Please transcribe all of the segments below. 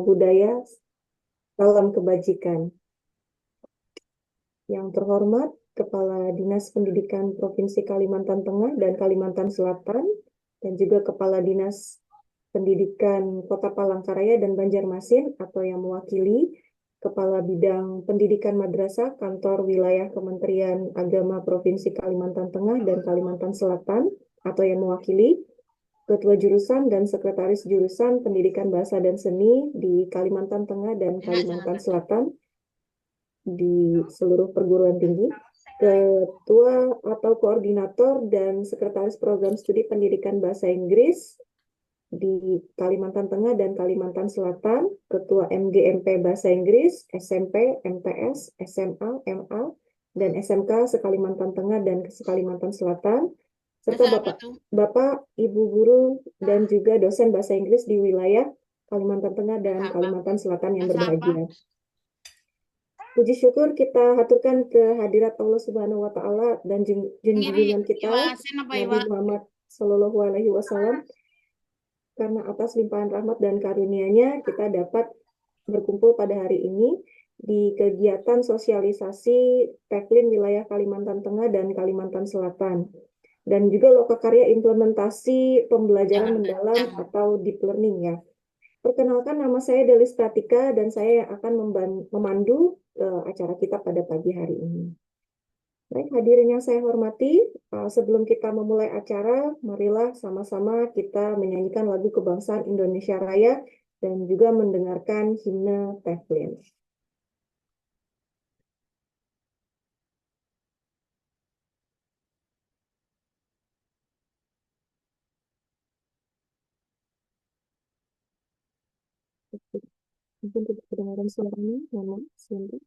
budaya, salam kebajikan. Yang terhormat Kepala Dinas Pendidikan Provinsi Kalimantan Tengah dan Kalimantan Selatan, dan juga Kepala Dinas Pendidikan Kota Palangkaraya dan Banjarmasin atau yang mewakili, Kepala Bidang Pendidikan Madrasah Kantor Wilayah Kementerian Agama Provinsi Kalimantan Tengah dan Kalimantan Selatan atau yang mewakili, Ketua Jurusan dan Sekretaris Jurusan Pendidikan Bahasa dan Seni di Kalimantan Tengah dan Kalimantan Selatan di seluruh perguruan tinggi, Ketua atau Koordinator dan Sekretaris Program Studi Pendidikan Bahasa Inggris di Kalimantan Tengah dan Kalimantan Selatan, Ketua MGMP Bahasa Inggris, SMP, MTS, SMA, MA, dan SMK se-Kalimantan Tengah dan se-Kalimantan Selatan, serta Bapak, Ibu guru, dan juga dosen bahasa Inggris di wilayah Kalimantan Tengah dan Kalimantan Selatan yang berbahagia. Puji syukur kita haturkan ke hadirat Allah Subhanahu wa Ta'ala dan junjungan kita Nabi Muhammad Sallallahu Alaihi Wasallam, karena atas limpahan rahmat dan karunia-Nya kita dapat berkumpul pada hari ini di kegiatan sosialisasi Teklin wilayah Kalimantan Tengah dan Kalimantan Selatan, dan juga lokakarya implementasi pembelajaran mendalam atau deep learning ya. Perkenalkan, nama saya Delis Pratika dan saya yang akan memandu acara kita pada pagi hari ini. Baik, hadirin yang saya hormati, sebelum kita memulai acara, marilah sama-sama kita menyanyikan lagu kebangsaan Indonesia Raya dan juga mendengarkan himne Teklin. Mungkin tidak kedengaran suaranya, mohon maaf, sebentar.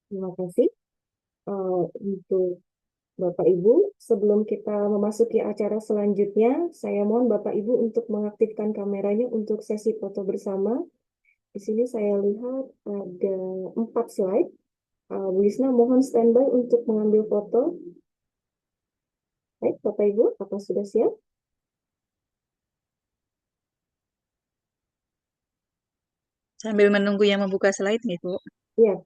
Terima kasih. Untuk Bapak Ibu, sebelum kita memasuki acara selanjutnya, saya mohon Bapak Ibu untuk mengaktifkan kameranya untuk sesi foto bersama. Di sini saya lihat ada 4 slide. Bu Lisna mohon standby untuk mengambil foto. Baik, Bapak Ibu, apa sudah siap? Sambil menunggu yang membuka slide nih, Bu. Iya,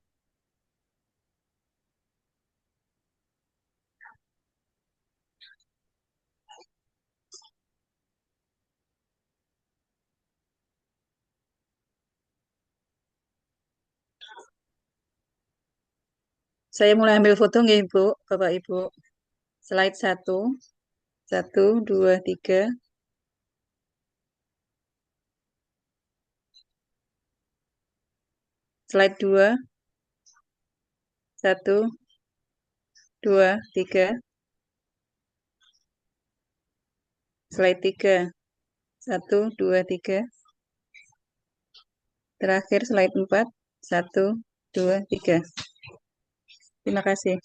Saya mulai ambil foto nggih, Bu, Bapak Ibu. Slide satu, satu, dua, tiga. Slide dua, satu, dua, tiga. Slide tiga, satu, dua, tiga. Terakhir slide empat, satu, dua, tiga. Terima kasih.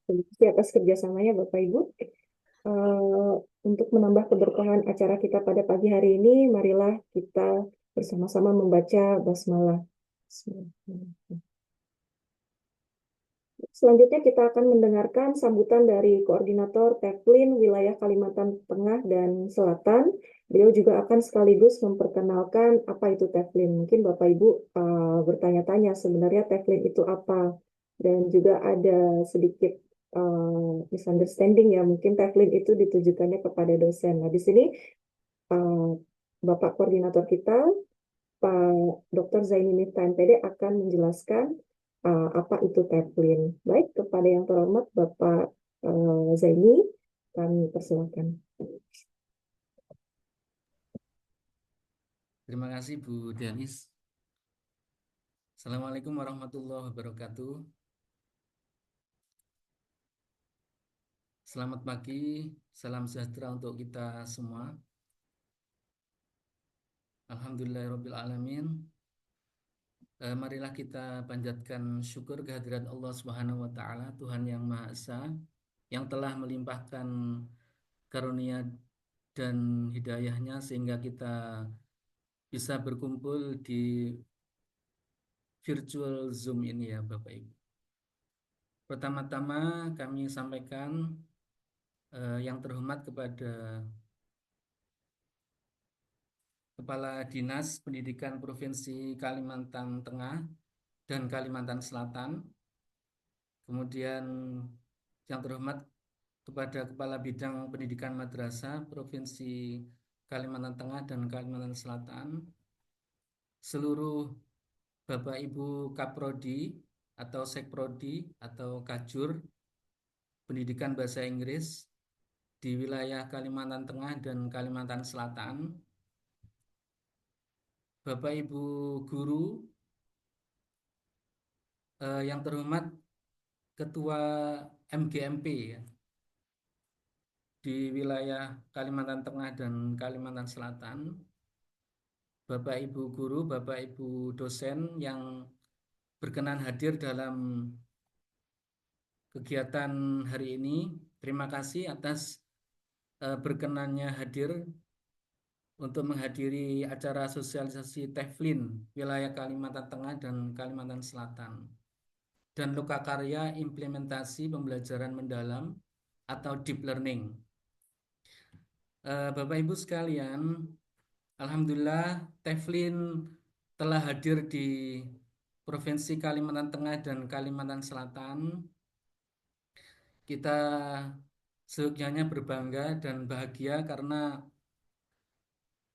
terima kasih atas kerjasamanya Bapak Ibu. Eh, untuk menambah keberkahan acara kita pada pagi hari ini, marilah kita bersama-sama membaca basmalah. Bismillahirrahmanirrahim. Selanjutnya kita akan mendengarkan sambutan dari Koordinator Teflin Wilayah Kalimantan Tengah dan Selatan. Beliau juga akan sekaligus memperkenalkan apa itu Teflin. Mungkin Bapak Ibu bertanya-tanya sebenarnya Teflin itu apa. Dan juga ada sedikit misunderstanding ya. Mungkin Teflin itu ditujukannya kepada dosen. Nah, di sini uh, Bapak Koordinator kita Pak Dr. Zaini Miftah MPD akan menjelaskan apa itu Taplin. Baik, kepada yang terhormat Bapak Zaini, kami persilakan. Terima kasih Bu Denis. Assalamualaikum warahmatullahi wabarakatuh. Selamat pagi, salam sejahtera untuk kita semua. Alhamdulillahirrahmanirrahim. Marilah kita panjatkan syukur kehadirat Allah Subhanahu wa Ta'ala, Tuhan yang Maha Esa, yang telah melimpahkan karunia dan hidayahnya sehingga kita bisa berkumpul di virtual Zoom ini ya Bapak Ibu. Pertama-tama kami sampaikan yang terhormat kepada Kepala Dinas Pendidikan Provinsi Kalimantan Tengah dan Kalimantan Selatan. Kemudian yang terhormat kepada Kepala Bidang Pendidikan Madrasah Provinsi Kalimantan Tengah dan Kalimantan Selatan. Seluruh Bapak Ibu Kaprodi atau Sekprodi atau Kajur Pendidikan Bahasa Inggris di wilayah Kalimantan Tengah dan Kalimantan Selatan. Bapak Ibu Guru, yang terhormat Ketua MGMP ya, di wilayah Kalimantan Tengah dan Kalimantan Selatan, Bapak Ibu Guru, Bapak Ibu dosen yang berkenan hadir dalam kegiatan hari ini. Terima kasih atas berkenannya hadir untuk menghadiri acara sosialisasi Teflin wilayah Kalimantan Tengah dan Kalimantan Selatan dan lokakarya implementasi pembelajaran mendalam atau deep learning. Bapak Ibu sekalian, Alhamdulillah Teflin telah hadir di Provinsi Kalimantan Tengah dan Kalimantan Selatan. Kita seyogyanya berbangga dan bahagia karena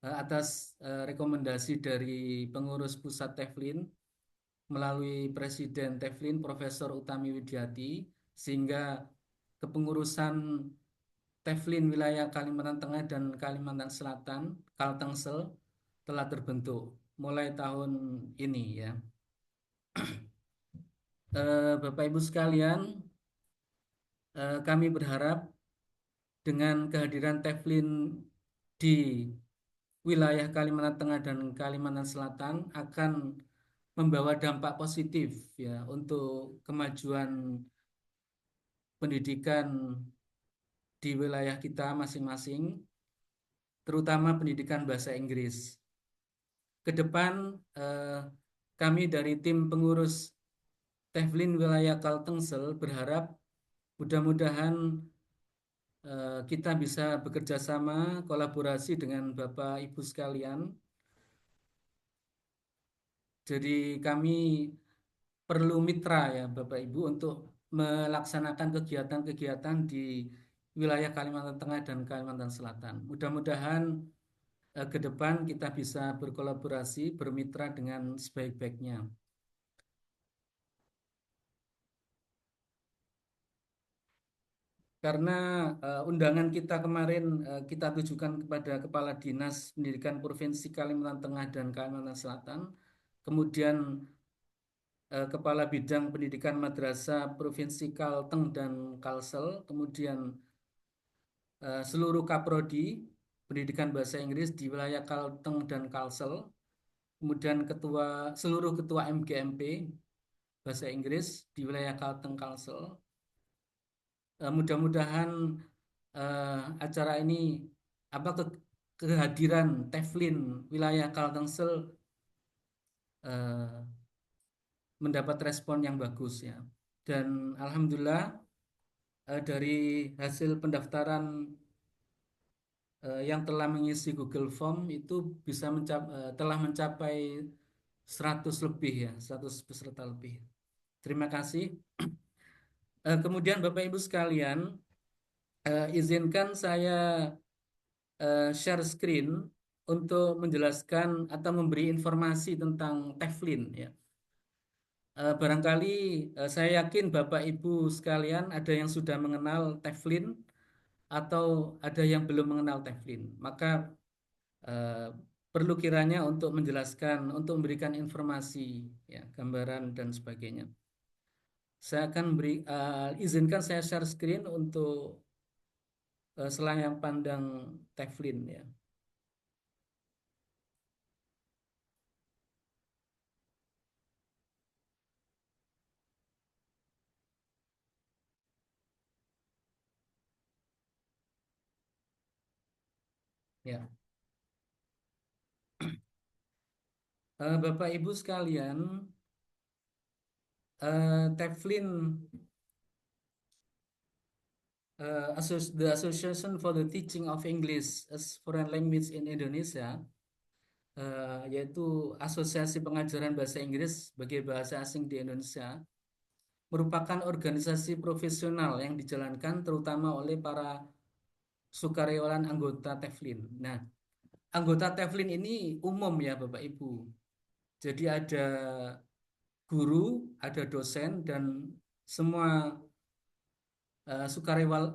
atas rekomendasi dari pengurus pusat Teflin melalui Presiden Teflin Profesor Utami Widyati, sehingga kepengurusan Teflin wilayah Kalimantan Tengah dan Kalimantan Selatan, Kaltengsel, telah terbentuk mulai tahun ini ya. Bapak Ibu sekalian, kami berharap dengan kehadiran Teflin di wilayah Kalimantan Tengah dan Kalimantan Selatan akan membawa dampak positif ya untuk kemajuan pendidikan di wilayah kita masing-masing, terutama pendidikan bahasa Inggris. Ke depan kami dari tim pengurus Teflin wilayah Kaltengsel berharap mudah-mudahan kita bisa bekerja sama, kolaborasi dengan Bapak Ibu sekalian. Jadi kami perlu mitra ya Bapak Ibu untuk melaksanakan kegiatan-kegiatan di wilayah Kalimantan Tengah dan Kalimantan Selatan. Mudah-mudahan ke depan kita bisa berkolaborasi, bermitra dengan sebaik-baiknya. Karena undangan kita kemarin kita tujukan kepada Kepala Dinas Pendidikan Provinsi Kalimantan Tengah dan Kalimantan Selatan, kemudian Kepala Bidang Pendidikan Madrasah Provinsi Kalteng dan Kalsel, kemudian seluruh Kaprodi Pendidikan Bahasa Inggris di wilayah Kalteng dan Kalsel, kemudian seluruh ketua MGMP Bahasa Inggris di wilayah Kalteng Kalsel. Mudah-mudahan acara ini kehadiran Teflin wilayah Kaltengsel eh, mendapat respon yang bagus ya. Dan alhamdulillah dari hasil pendaftaran yang telah mengisi Google Form itu telah mencapai 100 lebih ya, 100 peserta lebih. Terima kasih. Kemudian Bapak Ibu sekalian, izinkan saya share screen untuk menjelaskan atau memberi informasi tentang Teflin ya. Barangkali saya yakin Bapak Ibu sekalian ada yang sudah mengenal Teflin atau ada yang belum mengenal Teflin. Maka eh, perlu kiranya untuk menjelaskan, untuk memberikan informasi, ya, gambaran dan sebagainya. Saya akan izinkan saya share screen untuk selayang pandang Teflin ya. Ya, Bapak Ibu sekalian, Teflin the Association for the Teaching of English as Foreign Language in Indonesia, yaitu Asosiasi Pengajaran Bahasa Inggris sebagai bahasa asing di Indonesia, merupakan organisasi profesional yang dijalankan terutama oleh para sukarelawan anggota Teflin. Nah, anggota Teflin ini umum ya Bapak Ibu. Jadi ada guru, ada dosen, dan semua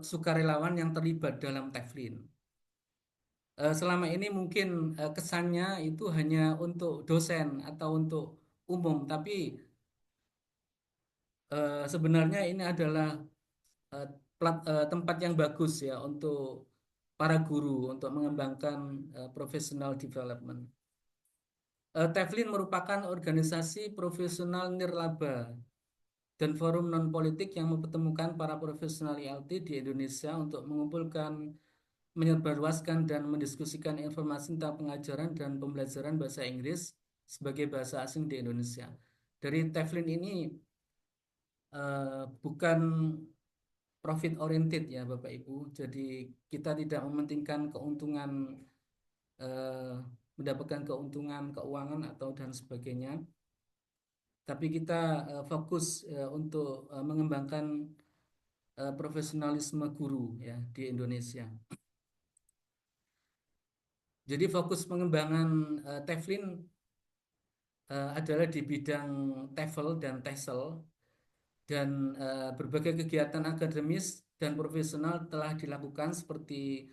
sukarelawan yang terlibat dalam Teflin. Selama ini mungkin kesannya itu hanya untuk dosen atau untuk umum, tapi sebenarnya ini adalah eh, tempat yang bagus ya untuk para guru untuk mengembangkan professional development. Teflin merupakan organisasi profesional nirlaba dan forum non-politik yang mempertemukan para profesional ILT di Indonesia untuk mengumpulkan, menyebarluaskan, dan mendiskusikan informasi tentang pengajaran dan pembelajaran bahasa Inggris sebagai bahasa asing di Indonesia. Dari Teflin ini bukan profit oriented ya Bapak Ibu. Jadi kita tidak mementingkan keuntungan, eh, mendapatkan keuntungan keuangan atau dan sebagainya. Tapi kita fokus untuk mengembangkan profesionalisme guru ya di Indonesia. Jadi fokus pengembangan Teflin adalah di bidang TEFL dan TESL, dan berbagai kegiatan akademis dan profesional telah dilakukan seperti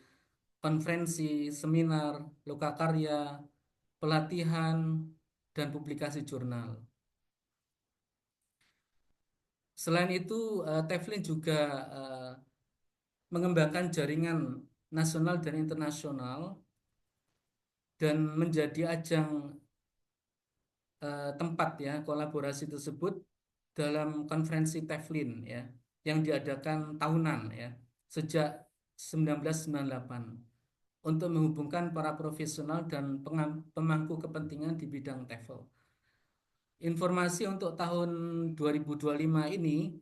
konferensi, seminar, lokakarya, pelatihan, dan publikasi jurnal. Selain itu, Teflin juga mengembangkan jaringan nasional dan internasional dan menjadi ajang tempat ya kolaborasi tersebut dalam konferensi Teflin ya yang diadakan tahunan ya sejak 1998 untuk menghubungkan para profesional dan pemangku kepentingan di bidang TEFL. Informasi untuk tahun 2025 ini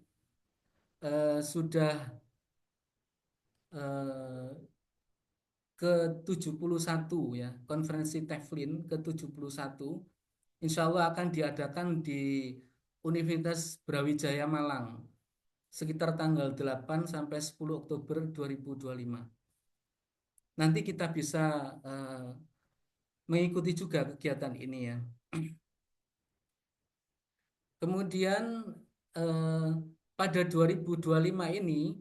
sudah eh, ke-71 ya, konferensi Teflin ke-71 insya Allah akan diadakan di Universitas Brawijaya Malang sekitar tanggal 8 sampai 10 Oktober 2025. Nanti kita bisa mengikuti juga kegiatan ini ya. Kemudian pada 2025 ini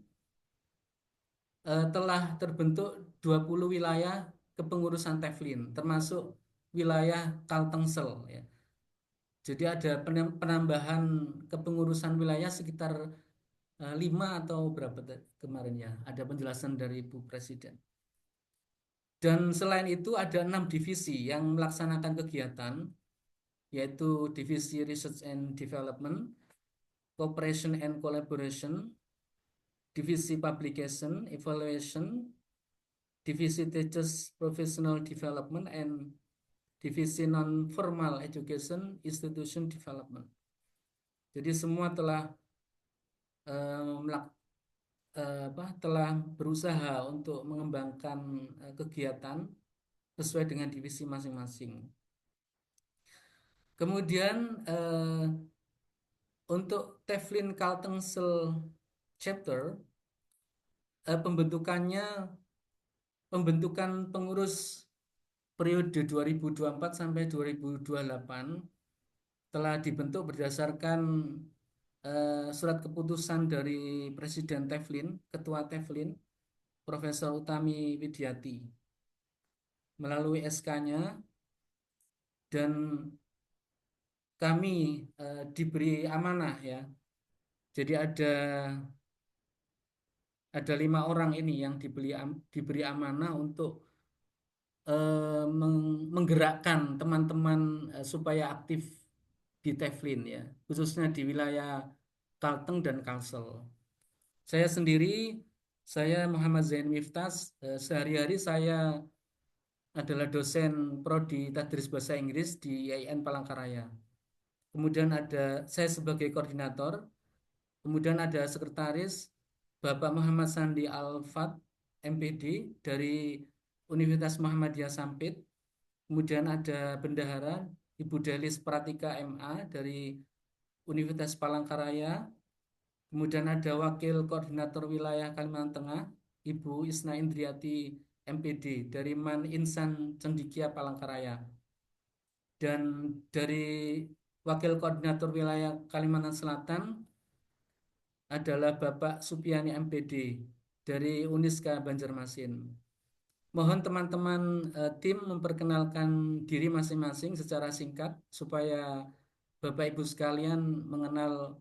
telah terbentuk 20 wilayah kepengurusan Teflin, termasuk wilayah Kaltengsel ya. Jadi ada penambahan kepengurusan wilayah sekitar 5 atau berapa kemarin ya. Ada penjelasan dari Ibu Presiden. Dan selain itu ada 6 divisi yang melaksanakan kegiatan, yaitu divisi Research and Development, Cooperation and Collaboration, divisi Publication, Evaluation, divisi Teachers Professional Development, and divisi Non-Formal Education Institution Development. Jadi semua telah telah berusaha untuk mengembangkan kegiatan sesuai dengan divisi masing-masing. Kemudian untuk Teflin Kaltengsel chapter pembentukan pengurus periode 2024 sampai 2028 telah dibentuk berdasarkan surat keputusan dari Presiden Teflin, Ketua Teflin, Profesor Utami Widiati melalui SK-nya, dan kami diberi amanah ya. Jadi ada 5 orang ini yang diberi amanah untuk menggerakkan teman-teman supaya aktif di Teflin ya, khususnya di wilayah Kalteng dan Kalsel. Saya Muhammad Zain Miftas, sehari-hari saya adalah dosen prodi Tadris Bahasa Inggris di IAIN Palangkaraya. Kemudian saya sebagai koordinator, kemudian ada sekretaris Bapak Muhammad Sandi Al-Fat, MPD dari Universitas Muhammadiyah Sampit. Kemudian ada bendahara Ibu Delis Pratika MA dari Universitas Palangkaraya. Kemudian ada wakil koordinator wilayah Kalimantan Tengah Ibu Isna Indriati MPD dari Man Insan Cendikia Palangkaraya. Dan dari wakil koordinator wilayah Kalimantan Selatan adalah Bapak Supiani MPD dari Uniska Banjarmasin. Mohon teman-teman tim memperkenalkan diri masing-masing secara singkat supaya Bapak Ibu sekalian mengenal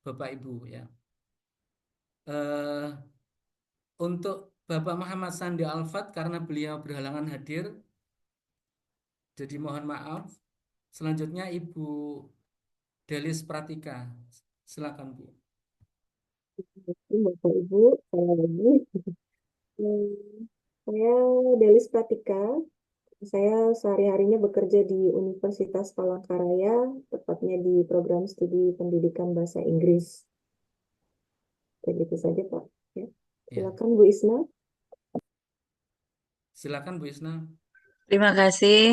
Bapak Ibu ya. Untuk Bapak Muhammad Sandi Al-Fat karena beliau berhalangan hadir, jadi mohon maaf. Selanjutnya Ibu Delis Pratika, silakan Bu. Bapak Ibu, saya lagi. Saya Delis Pratika. Saya sehari-harinya bekerja di Universitas Palangkaraya, tepatnya di program studi pendidikan bahasa Inggris. Begitu saja, Pak. Ya. Silakan Bu Isna. Silakan Bu Isna. Terima kasih.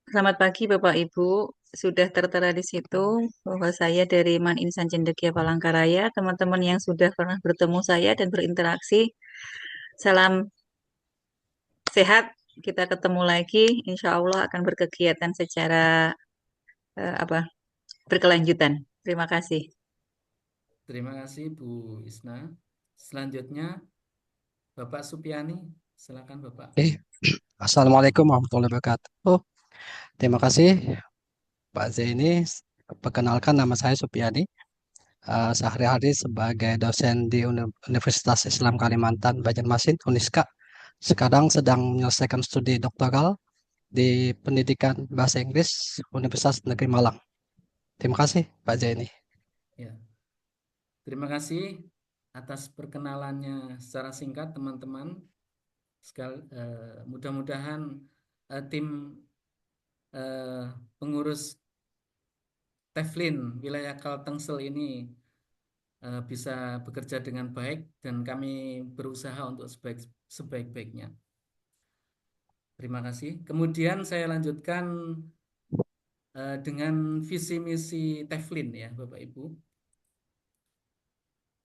Selamat pagi Bapak Ibu. Sudah tertera di situ bahwa saya dari Man Insan Cendekia Palangkaraya. Teman-teman yang sudah pernah bertemu saya dan berinteraksi, salam sehat. Kita ketemu lagi. Insya Allah akan berkegiatan secara berkelanjutan. Terima kasih. Terima kasih Bu Isna. Selanjutnya Bapak Supiani, silakan Bapak. Assalamualaikum warahmatullahi wabarakatuh. Terima kasih Pak Zaini. Perkenalkan, nama saya Supiani. Sehari-hari sebagai dosen di Universitas Islam Kalimantan Banjarmasin, Uniska. Sekarang sedang menyelesaikan studi doktoral di Pendidikan Bahasa Inggris Universitas Negeri Malang. Terima kasih, Pak Zaini. Ya, terima kasih atas perkenalannya secara singkat teman-teman. Mudah-mudahan tim pengurus Teflin wilayah Kaltengsel ini bisa bekerja dengan baik dan kami berusaha untuk sebaik-baiknya. Terima kasih. Kemudian saya lanjutkan dengan visi misi Teflin ya Bapak Ibu.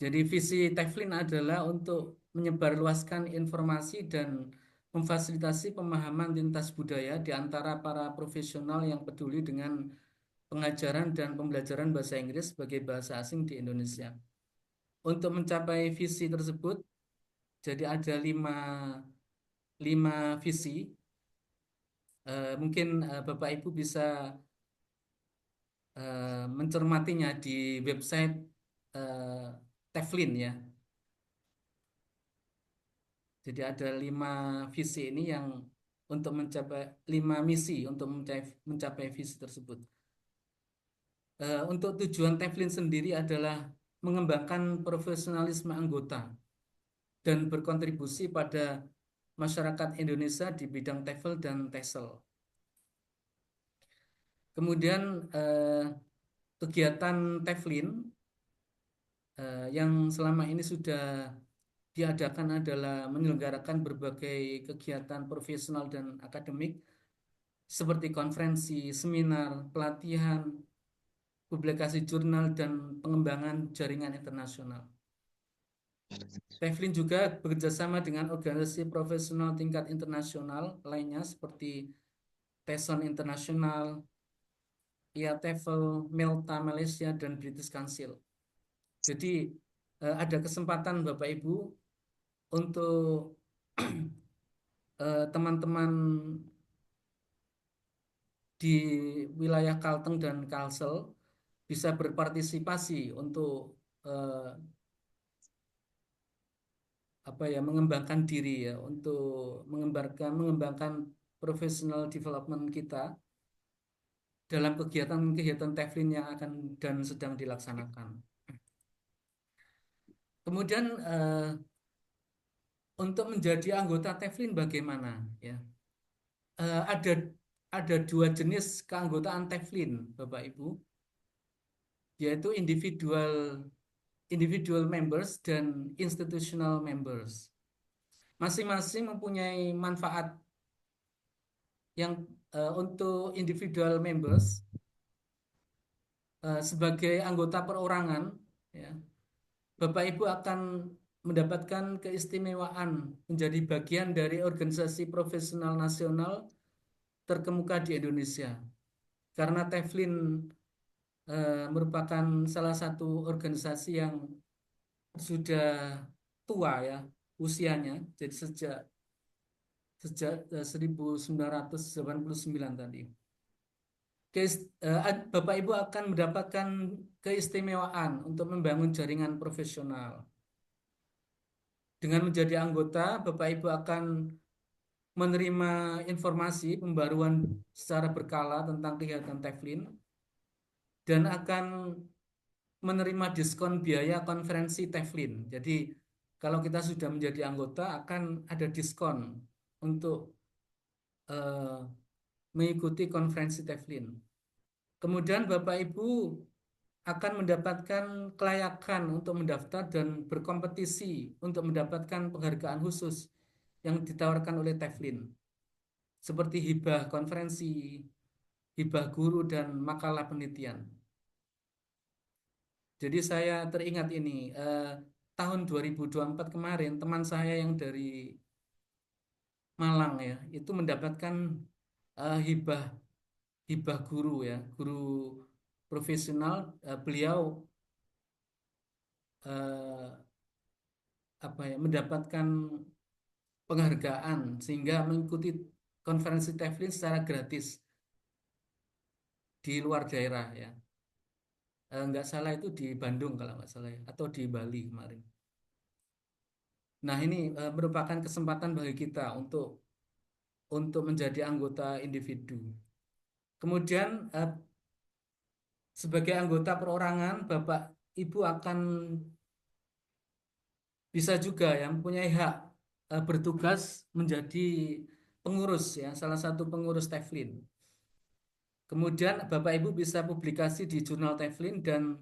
Jadi visi Teflin adalah untuk menyebarluaskan informasi dan memfasilitasi pemahaman lintas budaya di antara para profesional yang peduli dengan pengajaran dan pembelajaran bahasa Inggris sebagai bahasa asing di Indonesia. Untuk mencapai visi tersebut, jadi ada lima visi. Mungkin Bapak Ibu bisa mencermatinya di website Teflin ya. Jadi ada 5 visi ini yang untuk mencapai 5 misi untuk mencapai visi tersebut. Untuk tujuan Teflin sendiri adalah mengembangkan profesionalisme anggota dan berkontribusi pada masyarakat Indonesia di bidang TEFL dan TESL. Kemudian kegiatan Teflin yang selama ini sudah diadakan adalah menyelenggarakan berbagai kegiatan profesional dan akademik seperti konferensi, seminar, pelatihan, publikasi jurnal, dan pengembangan jaringan internasional. Teflin juga bekerjasama dengan organisasi profesional tingkat internasional lainnya seperti TESOL Internasional, IATEFL, Melta Malaysia, dan British Council. Jadi ada kesempatan Bapak Ibu untuk teman-teman di wilayah Kalteng dan Kalsel bisa berpartisipasi untuk mengembangkan diri ya, untuk mengembangkan professional development kita dalam kegiatan-kegiatan Teflin yang akan dan sedang dilaksanakan. Kemudian untuk menjadi anggota Teflin bagaimana ya? Ada 2 jenis keanggotaan Teflin, Bapak Ibu, yaitu individual members dan institutional members. Masing-masing mempunyai manfaat yang untuk individual members sebagai anggota perorangan, ya, Bapak Ibu akan mendapatkan keistimewaan menjadi bagian dari organisasi profesional nasional terkemuka di Indonesia. Karena Teflin merupakan salah satu organisasi yang sudah tua ya usianya, jadi sejak 1989 tadi. Bapak Ibu akan mendapatkan keistimewaan untuk membangun jaringan profesional. Dengan menjadi anggota, Bapak Ibu akan menerima informasi pembaruan secara berkala tentang kegiatan Teflin dan akan menerima diskon biaya konferensi Teflin. Jadi kalau kita sudah menjadi anggota akan ada diskon untuk mengikuti konferensi Teflin. Kemudian Bapak Ibu akan mendapatkan kelayakan untuk mendaftar dan berkompetisi untuk mendapatkan penghargaan khusus yang ditawarkan oleh Teflin, seperti hibah konferensi, hibah guru, dan makalah penelitian. Jadi saya teringat ini, tahun 2024 kemarin teman saya yang dari Malang ya, itu mendapatkan hibah guru ya, guru profesional. Beliau mendapatkan penghargaan sehingga mengikuti konferensi Teflin secara gratis di luar daerah ya. Nggak salah itu di Bandung kalau nggak salah ya, atau di Bali kemarin. Nah ini merupakan kesempatan bagi kita untuk untuk menjadi anggota individu. Kemudian sebagai anggota perorangan, Bapak Ibu akan bisa juga ya mempunyai hak bertugas menjadi pengurus ya, salah satu pengurus Teflin. Kemudian Bapak Ibu bisa publikasi di jurnal Teflin dan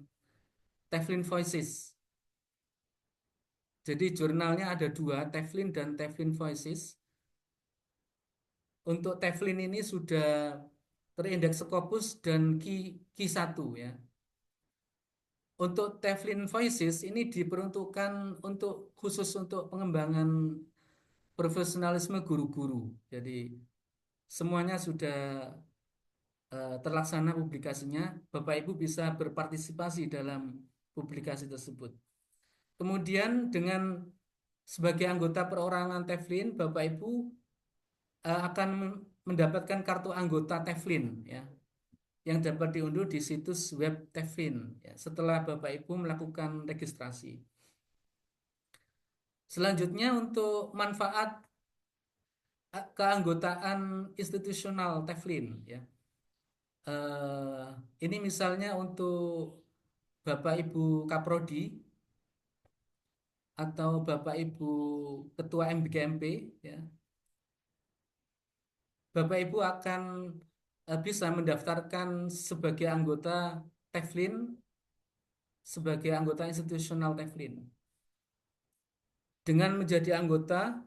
Teflin Voices. Jadi jurnalnya ada dua, Teflin dan Teflin Voices. Untuk Teflin ini sudah terindeks Scopus dan Q1 ya. Untuk Teflin Voices ini diperuntukkan khusus untuk pengembangan profesionalisme guru-guru. Jadi semuanya sudah terlaksana publikasinya. Bapak Ibu bisa berpartisipasi dalam publikasi tersebut. Kemudian dengan sebagai anggota perorangan Teflin, Bapak Ibu akan mendapatkan kartu anggota Teflin ya, yang dapat diunduh di situs web Teflin ya, setelah Bapak Ibu melakukan registrasi. Selanjutnya untuk manfaat keanggotaan institusional Teflin ya. Ini misalnya untuk Bapak Ibu Kaprodi atau Bapak Ibu Ketua MBKMP ya. Bapak Ibu akan bisa mendaftarkan sebagai anggota Teflin, sebagai anggota institusional Teflin. Dengan menjadi anggota,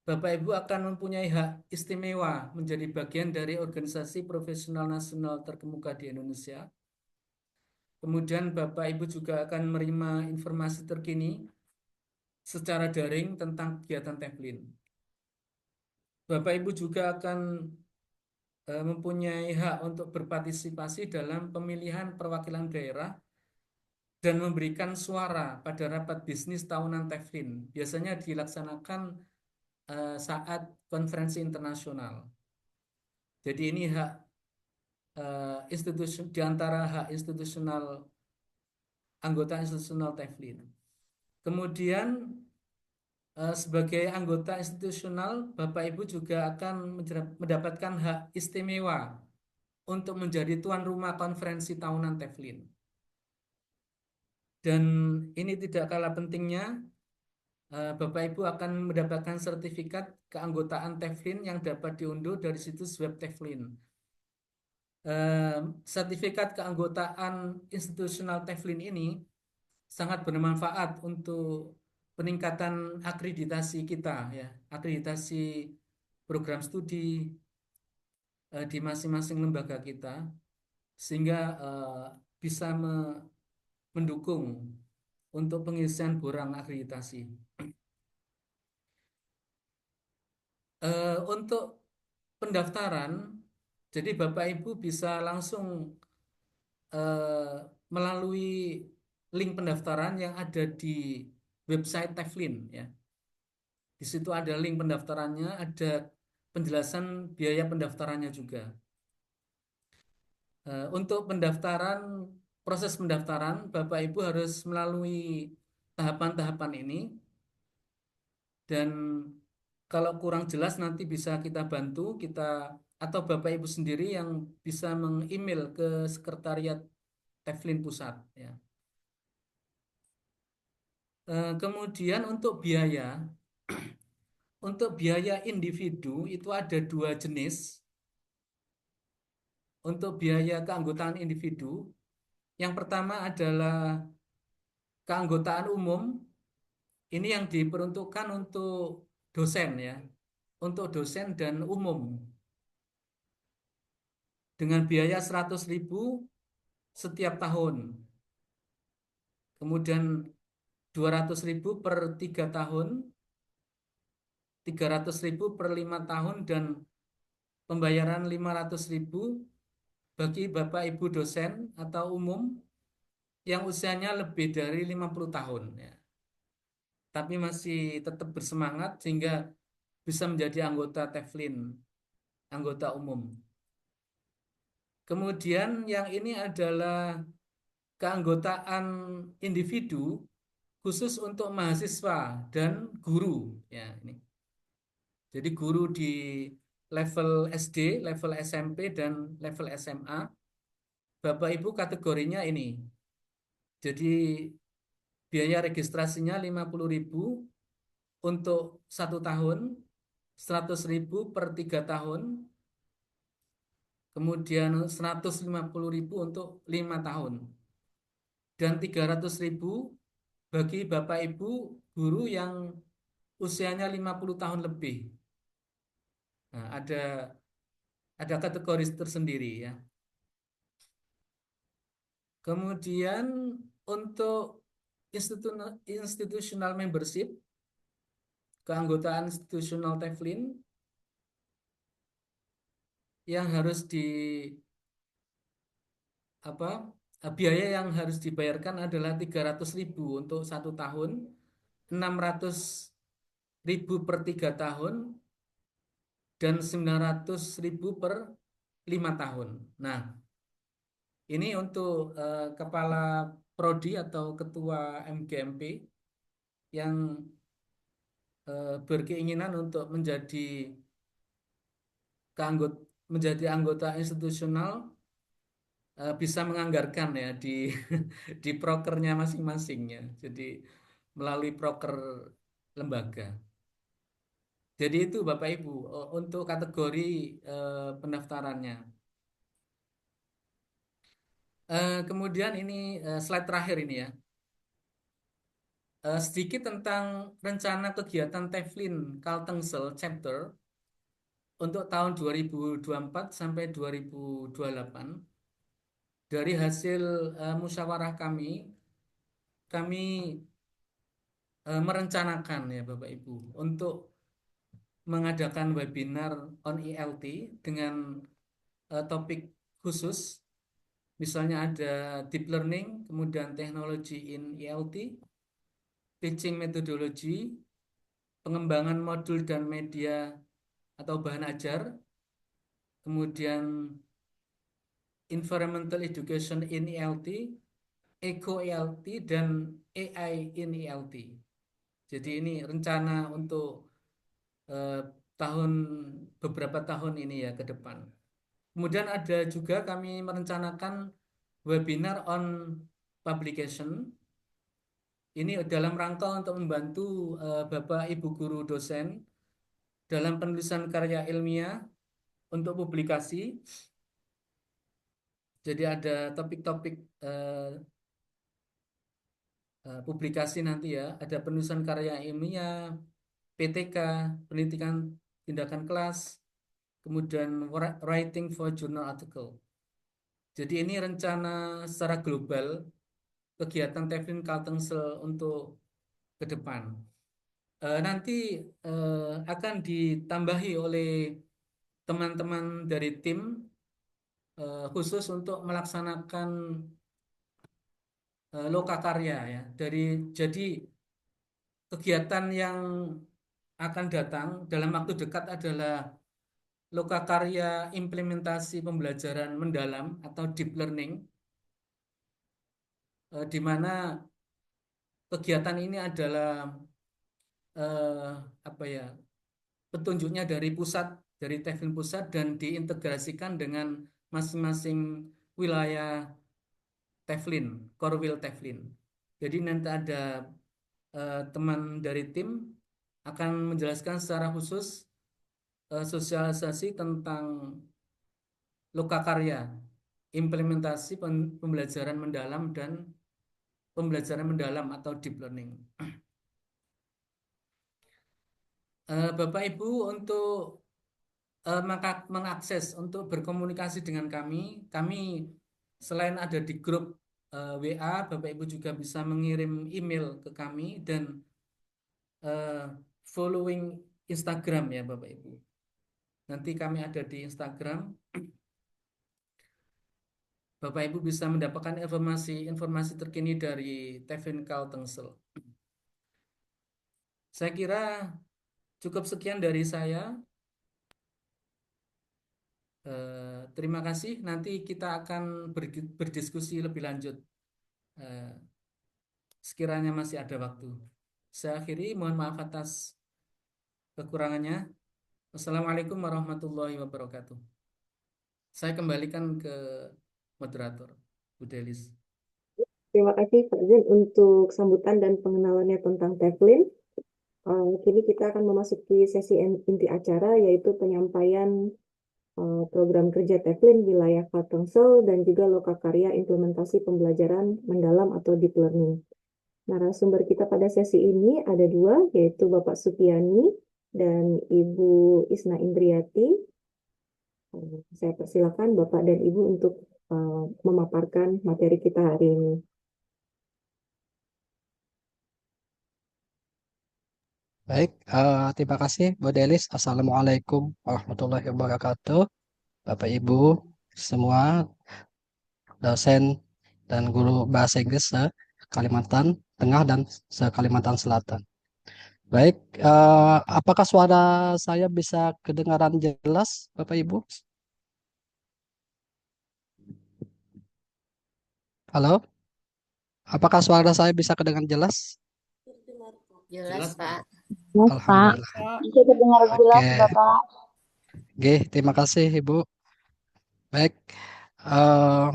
Bapak Ibu akan mempunyai hak istimewa menjadi bagian dari organisasi profesional nasional terkemuka di Indonesia. Kemudian Bapak Ibu juga akan menerima informasi terkini secara daring tentang kegiatan Teflin. Bapak Ibu juga akan mempunyai hak untuk berpartisipasi dalam pemilihan perwakilan daerah dan memberikan suara pada rapat bisnis tahunan Teflin. Biasanya dilaksanakan saat konferensi internasional. Jadi ini hak di antara hak institusional anggota institusional Teflin. Kemudian sebagai anggota institusional, Bapak Ibu juga akan mendapatkan hak istimewa untuk menjadi tuan rumah konferensi tahunan Teflin. Dan ini tidak kalah pentingnya, Bapak Ibu akan mendapatkan sertifikat keanggotaan Teflin yang dapat diunduh dari situs web Teflin. Sertifikat keanggotaan institusional Teflin ini sangat bermanfaat untuk peningkatan akreditasi kita ya, akreditasi program studi di masing-masing lembaga kita, sehingga bisa mendukung untuk pengisian borang akreditasi. Untuk pendaftaran, jadi Bapak Ibu bisa langsung melalui link pendaftaran yang ada di website Teflin ya. Di situ ada link pendaftarannya, ada penjelasan biaya pendaftarannya juga. Untuk pendaftaran, proses pendaftaran, Bapak Ibu harus melalui tahapan-tahapan ini. Dan kalau kurang jelas nanti bisa kita bantu, atau Bapak Ibu sendiri yang bisa meng-email ke Sekretariat Teflin Pusat ya. Kemudian untuk biaya individu itu ada dua jenis. Untuk biaya keanggotaan individu, yang pertama adalah keanggotaan umum. Ini yang diperuntukkan untuk dosen ya, untuk dosen dan umum. Dengan biaya 100.000 setiap tahun. Kemudian 200.000 per 3 tahun, 300.000 per 5 tahun, dan pembayaran 500.000 bagi Bapak Ibu dosen atau umum yang usianya lebih dari 50 tahun ya. Tapi masih tetap bersemangat sehingga bisa menjadi anggota Teflin, anggota umum. Kemudian yang ini adalah keanggotaan individu khusus untuk mahasiswa dan guru ya ini. Jadi guru di level SD, level SMP, dan level SMA. Bapak Ibu kategorinya ini. Jadi biaya registrasinya 50.000 untuk 1 tahun, 100.000 per 3 tahun, kemudian 150.000 untuk 5 tahun, dan 300.000 bagi Bapak Ibu guru yang usianya 50 tahun lebih. Nah, ada kategori tersendiri ya. Kemudian untuk institutional membership, keanggotaan institusional Teflin yang harus apa biaya yang harus dibayarkan adalah 300.000 untuk 1 tahun, 600.000 per 3 tahun, dan 900.000 per 5 tahun. Nah, ini untuk kepala prodi atau ketua MGMP yang berkeinginan untuk menjadi anggota institusional, bisa menganggarkan ya di di prokernya masing-masing ya. Jadi melalui proker lembaga. Jadi itu Bapak Ibu untuk kategori pendaftarannya. Kemudian ini slide terakhir ini ya. Sedikit tentang rencana kegiatan Teflin Kaltengsel Chapter untuk tahun 2024 sampai 2028. Dari hasil musyawarah kami merencanakan ya Bapak Ibu untuk mengadakan webinar on ELT dengan topik khusus, misalnya ada deep learning, kemudian teknologi in ELT, teaching methodology, pengembangan modul dan media atau bahan ajar, kemudian environmental education in ELT, eco ELT, dan AI in ELT. Jadi ini rencana untuk eh, beberapa tahun ini ya ke depan. Kemudian ada juga kami merencanakan webinar on publication. Ini dalam rangka untuk membantu Bapak Ibu guru dosen dalam penulisan karya ilmiah untuk publikasi. Jadi ada topik-topik publikasi nanti ya, ada penulisan karya ilmiah, PTK, penelitian tindakan kelas, kemudian writing for journal article. Jadi ini rencana secara global kegiatan Teflin Kaltengsel untuk ke depan. Nanti akan ditambahi oleh teman-teman dari tim khusus untuk melaksanakan lokakarya ya. Jadi kegiatan yang akan datang dalam waktu dekat adalah lokakarya implementasi pembelajaran mendalam atau deep learning, di mana kegiatan ini adalah apa ya, petunjuknya dari Teflin pusat dan diintegrasikan dengan masing-masing wilayah Teflin, Korwil Teflin. Jadi nanti ada teman dari tim akan menjelaskan secara khusus sosialisasi tentang lokakarya, implementasi pembelajaran mendalam dan pembelajaran mendalam atau deep learning. Bapak Ibu untuk mengakses untuk berkomunikasi dengan kami selain ada di grup WA, Bapak Ibu juga bisa mengirim email ke kami dan following Instagram ya Bapak Ibu. Nanti kami ada di Instagram. Bapak Ibu bisa mendapatkan informasi terkini dari Teflin Kaltengsel. Saya kira cukup sekian dari saya. Terima kasih. Nanti kita akan berdiskusi lebih lanjut sekiranya masih ada waktu. Saya akhiri, mohon maaf atas kekurangannya. Assalamualaikum warahmatullahi wabarakatuh. Saya kembalikan ke moderator, Bu Delis. Terima kasih Pak Zen untuk sambutan dan pengenalannya tentang Teflin. Kini kita akan memasuki sesi inti acara, yaitu penyampaian program kerja Teflin wilayah Kaltengel dan juga lokakarya implementasi pembelajaran mendalam atau deep learning. Narasumber kita pada sesi ini ada dua, yaitu Bapak Supiani dan Ibu Isna Indriati. Saya persilakan Bapak dan Ibu untuk memaparkan materi kita hari ini. Baik, terima kasih Bu Delis. Assalamualaikum warahmatullahi wabarakatuh. Bapak Ibu semua, dosen dan guru bahasa Inggris se-Kalimantan Tengah dan se-Kalimantan Selatan. Baik, apakah suara saya bisa kedengaran jelas, Bapak Ibu? Halo, apakah suara saya bisa kedengaran jelas? Jelas, Pak. Mas, Pak. Alhamdulillah. Bisa terdengar jelas, Oke, Bapak. oke, terima kasih Ibu. Baik, eh,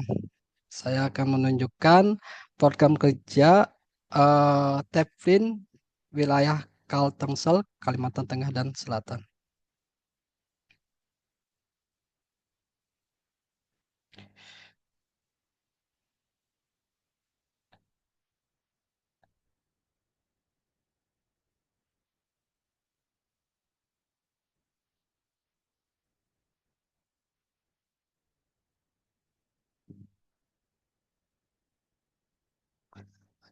saya akan menunjukkan program kerja Teflin wilayah Kaltengel, Kalimantan Tengah dan Selatan.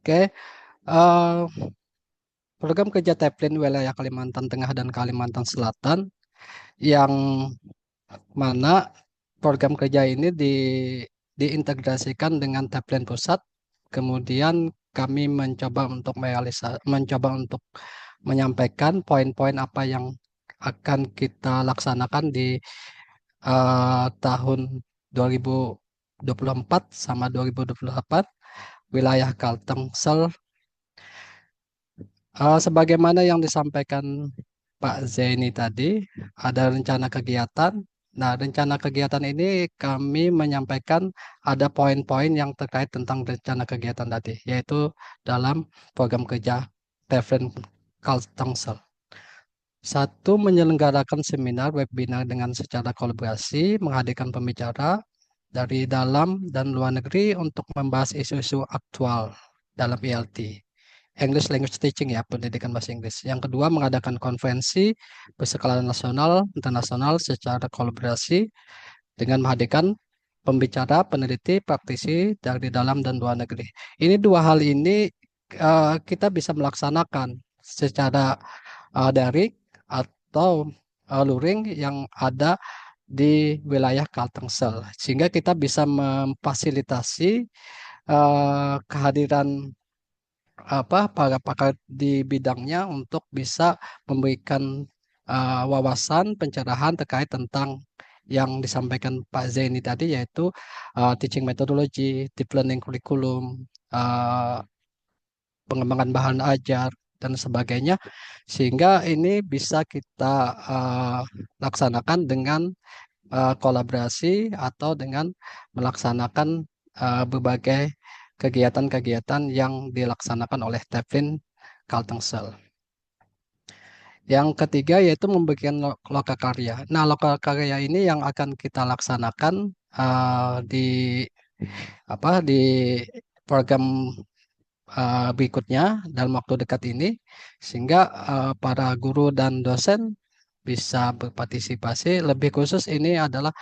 Oke, eh, program kerja Teflin wilayah Kalimantan Tengah dan Kalimantan Selatan yang mana program kerja ini diintegrasikan dengan Teflin Pusat. Kemudian kami mencoba untuk menyampaikan poin-poin apa yang akan kita laksanakan di tahun 2024 sama 2028 wilayah Kaltengel. Sebagaimana yang disampaikan Pak Zaini tadi, ada rencana kegiatan. Nah, rencana kegiatan ini kami menyampaikan ada poin-poin yang terkait tentang rencana kegiatan tadi, yaitu dalam program kerja Teflon Kaltengel. Satu, menyelenggarakan seminar webinar dengan secara kolaborasi, menghadirkan pembicara dari dalam dan luar negeri untuk membahas isu-isu aktual dalam ELT. English Language Teaching ya, pendidikan bahasa Inggris. Yang kedua, mengadakan konferensi berskala nasional, internasional secara kolaborasi dengan menghadirkan pembicara, peneliti, praktisi dari dalam dan luar negeri. Ini dua hal ini kita bisa melaksanakan secara daring atau luring yang ada di wilayah Kaltengel, sehingga kita bisa memfasilitasi kehadiran para pakar di bidangnya untuk bisa memberikan wawasan pencerahan terkait tentang yang disampaikan Pak Zaini tadi, yaitu teaching methodology, deep learning curriculum, pengembangan bahan ajar dan sebagainya, sehingga ini bisa kita laksanakan dengan kolaborasi atau dengan melaksanakan berbagai kegiatan-kegiatan yang dilaksanakan oleh Teflin Kaltengel. Yang ketiga yaitu membagikan lokakarya. Nah, lokakarya ini yang akan kita laksanakan di program berikutnya dalam waktu dekat ini, sehingga para guru dan dosen bisa berpartisipasi. Lebih khusus ini adalah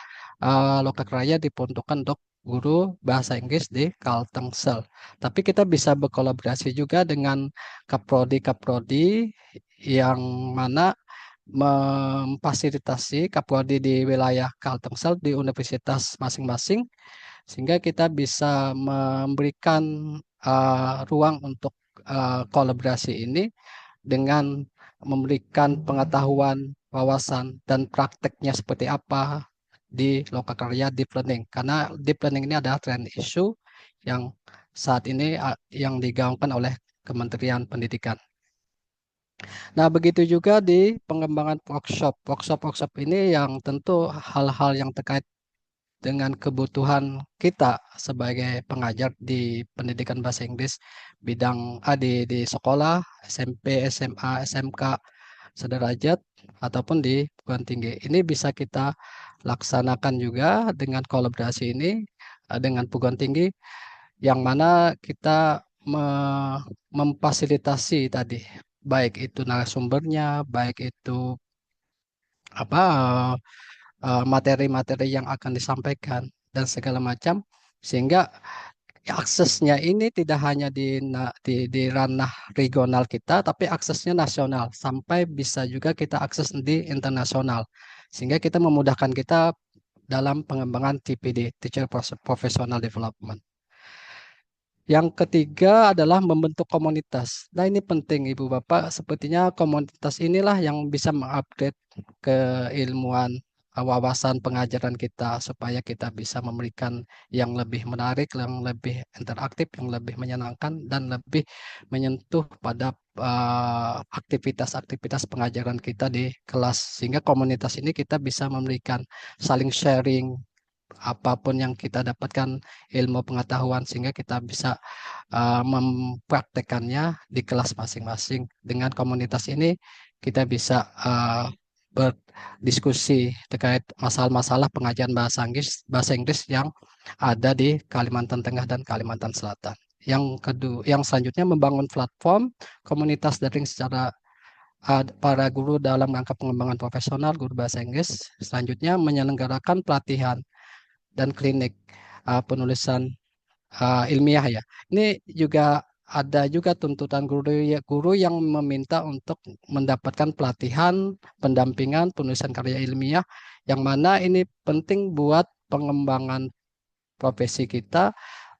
lokakarya diperuntukkan untuk guru bahasa Inggris di Kaltengel. Tapi kita bisa berkolaborasi juga dengan kaprodi-kaprodi yang mana memfasilitasi kaprodi di wilayah Kaltengel di universitas masing-masing, sehingga kita bisa memberikan ruang untuk kolaborasi ini dengan memberikan pengetahuan, wawasan, dan prakteknya seperti apa di lokakarya deep learning. Karena deep learning ini adalah trend issue yang saat ini yang digaungkan oleh Kementerian Pendidikan. Nah, begitu juga di pengembangan workshop. Workshop ini yang tentu hal-hal yang terkait dengan kebutuhan kita sebagai pengajar di pendidikan bahasa Inggris bidang di sekolah, SMP, SMA, SMK, sederajat ataupun di perguruan tinggi. Ini bisa kita laksanakan juga dengan kolaborasi ini dengan perguruan tinggi yang mana kita memfasilitasi tadi baik itu narasumbernya, baik itu apa materi-materi yang akan disampaikan dan segala macam sehingga aksesnya ini tidak hanya di ranah regional kita tapi aksesnya nasional sampai bisa juga kita akses di internasional sehingga kita memudahkan kita dalam pengembangan TPD Teacher Professional Development. Yang ketiga adalah membentuk komunitas. Nah, ini penting Ibu Bapak, sepertinya komunitas inilah yang bisa mengupgrade keilmuan wawasan pengajaran kita supaya kita bisa memberikan yang lebih menarik, yang lebih interaktif, yang lebih menyenangkan dan lebih menyentuh pada aktivitas-aktivitas pengajaran kita di kelas. Sehingga komunitas ini kita bisa memberikan saling sharing apapun yang kita dapatkan ilmu pengetahuan sehingga kita bisa mempraktekannya di kelas masing-masing. Dengan komunitas ini kita bisa berdiskusi terkait masalah-masalah pengajaran bahasa Inggris yang ada di Kalimantan Tengah dan Kalimantan Selatan. Yang kedua, yang selanjutnya membangun platform komunitas daring secara para guru dalam rangka pengembangan profesional guru bahasa Inggris. Selanjutnya menyelenggarakan pelatihan dan klinik penulisan ilmiah ya. Ini juga ada juga tuntutan guru yang meminta untuk mendapatkan pelatihan, pendampingan, penulisan karya ilmiah, yang mana ini penting buat pengembangan profesi kita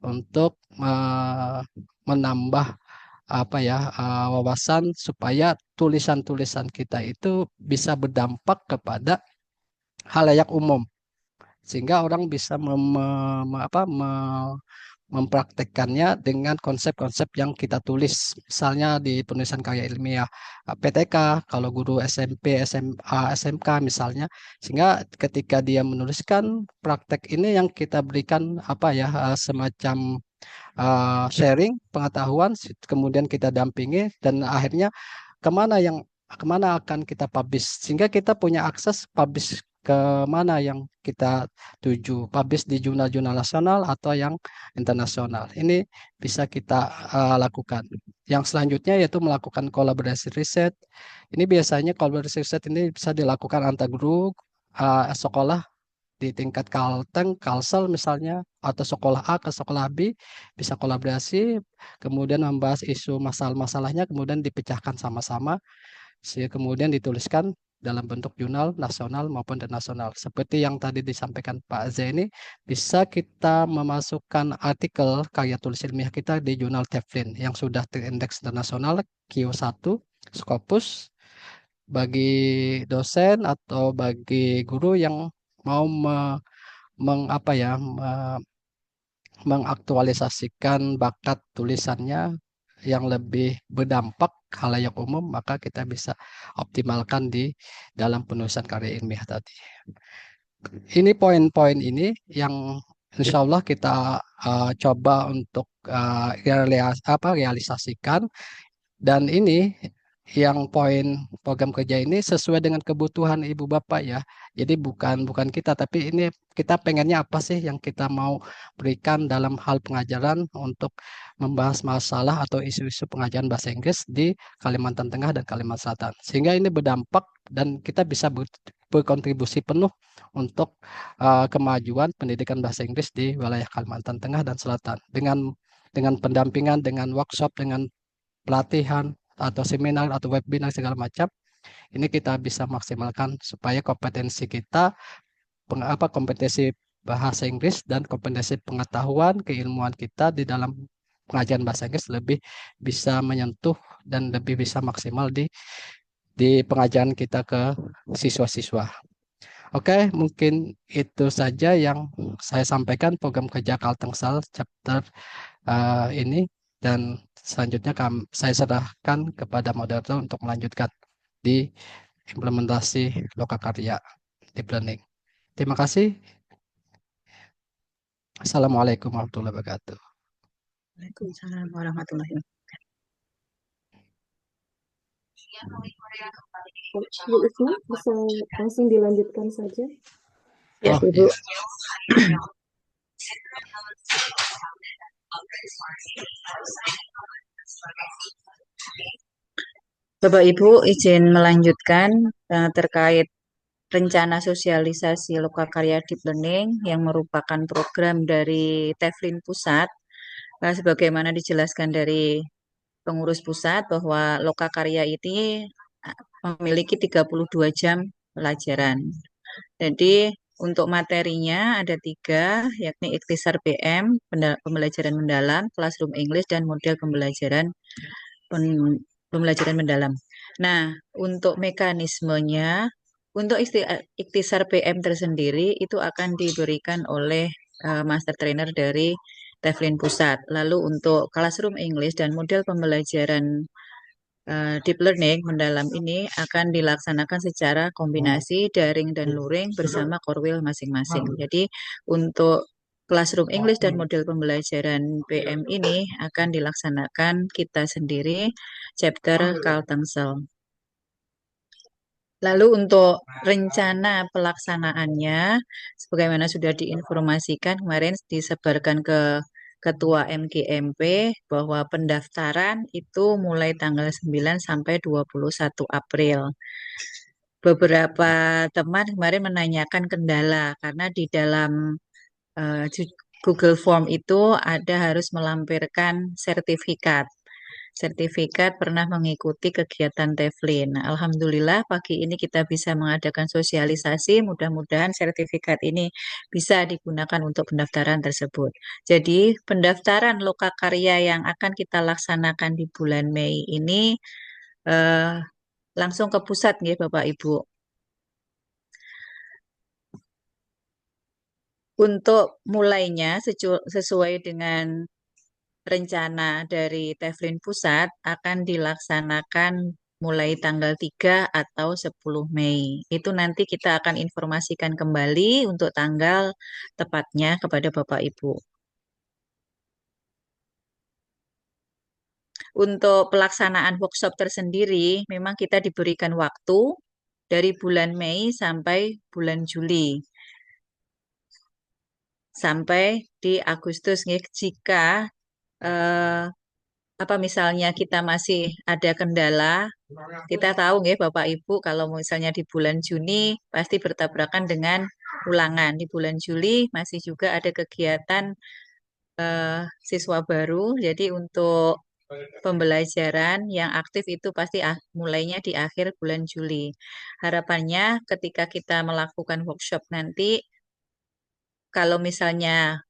untuk menambah wawasan supaya tulisan-tulisan kita itu bisa berdampak kepada halayak umum sehingga orang bisa mempraktekkannya dengan konsep-konsep yang kita tulis. Misalnya di penulisan karya ilmiah PTK, kalau guru SMP, SMA, SMK misalnya, sehingga ketika dia menuliskan praktek ini yang kita berikan semacam sharing pengetahuan, kemudian kita dampingi dan akhirnya kemana akan kita publish sehingga kita punya akses publish ke mana yang kita tuju, publish di jurnal-jurnal nasional atau yang internasional. Ini bisa kita lakukan. Yang selanjutnya yaitu melakukan kolaborasi riset. Ini biasanya kolaborasi riset ini bisa dilakukan antar guru sekolah di tingkat Kalteng, Kalsel misalnya, atau sekolah A ke sekolah B, bisa kolaborasi, kemudian membahas isu masalah-masalahnya, kemudian dipecahkan sama-sama, kemudian dituliskan dalam bentuk jurnal nasional maupun internasional. Seperti yang tadi disampaikan Pak Zaini, bisa kita memasukkan artikel karya tulis ilmiah kita di jurnal Teflin yang sudah terindeks internasional Q1, Scopus, bagi dosen atau bagi guru yang mau mengaktualisasikan bakat tulisannya yang lebih berdampak khalayak umum, maka kita bisa optimalkan di dalam penulisan karya ilmiah tadi. Ini poin-poin ini yang insya Allah kita coba untuk realisasikan, dan ini yang poin program kerja ini sesuai dengan kebutuhan Ibu Bapak ya. Jadi bukan kita, tapi ini kita pengennya apa sih yang kita mau berikan dalam hal pengajaran untuk membahas masalah atau isu-isu pengajaran bahasa Inggris di Kalimantan Tengah dan Kalimantan Selatan. Sehingga ini berdampak dan kita bisa berkontribusi penuh untuk kemajuan pendidikan bahasa Inggris di wilayah Kalimantan Tengah dan Selatan dengan pendampingan, dengan workshop, dengan pelatihan atau seminar atau webinar segala macam. Ini kita bisa maksimalkan supaya kompetensi kita kompetensi bahasa Inggris dan kompetensi pengetahuan keilmuan kita di dalam pengajaran bahasa Inggris lebih bisa menyentuh dan lebih bisa maksimal di pengajaran kita ke siswa-siswa. Oke, mungkin itu saja yang saya sampaikan program kerja Kaltengsel chapter ini. Dan selanjutnya saya serahkan kepada moderator untuk melanjutkan di implementasi lokakarya deep learning. Terima kasih. Assalamualaikum warahmatullahi wabarakatuh. Waalaikumsalam warahmatullahi wabarakatuh. Bu Isma, bisa langsung dilanjutkan saja. Ya, Oh, Ibu. iya. Bapak Ibu izin melanjutkan terkait rencana sosialisasi lokakarya deep learning yang merupakan program dari Teflin Pusat. Sebagaimana dijelaskan dari pengurus pusat bahwa lokakarya ini memiliki 32 jam pelajaran. Jadi untuk materinya ada 3, yakni ikhtisar PM, pembelajaran mendalam, classroom English, dan model pembelajaran mendalam. Nah, untuk mekanismenya, untuk ikhtisar PM tersendiri itu akan diberikan oleh master trainer dari Teflin Pusat. Lalu untuk classroom English dan model pembelajaran deep learning mendalam ini akan dilaksanakan secara kombinasi daring dan luring bersama core wheel masing-masing. Jadi untuk classroom English dan model pembelajaran PM ini akan dilaksanakan kita sendiri chapter Kaltengel. Lalu untuk rencana pelaksanaannya, sebagaimana sudah diinformasikan kemarin disebarkan ke Ketua MGMP bahwa pendaftaran itu mulai tanggal 9 sampai 21 April. Beberapa teman kemarin menanyakan kendala karena di dalam Google Form itu ada harus melampirkan sertifikat pernah mengikuti kegiatan Teflin. Nah, alhamdulillah pagi ini kita bisa mengadakan sosialisasi. Mudah-mudahan sertifikat ini bisa digunakan untuk pendaftaran tersebut. Jadi pendaftaran lokakarya yang akan kita laksanakan di bulan Mei ini langsung ke pusat nggih Bapak Ibu. Untuk mulainya sesuai dengan rencana dari Teflin Pusat akan dilaksanakan mulai tanggal 3 atau 10 Mei. Itu nanti kita akan informasikan kembali untuk tanggal tepatnya kepada Bapak Ibu. Untuk pelaksanaan workshop tersendiri, memang kita diberikan waktu dari bulan Mei sampai bulan Juli. Sampai di Agustus, jika misalnya kita masih ada kendala, kita tahu nggih Bapak Ibu kalau misalnya di bulan Juni pasti bertabrakan dengan ulangan. Di bulan Juli masih juga ada kegiatan siswa baru. Jadi untuk pembelajaran yang aktif itu pasti mulainya di akhir bulan Juli. Harapannya ketika kita melakukan workshop nanti, kalau misalnya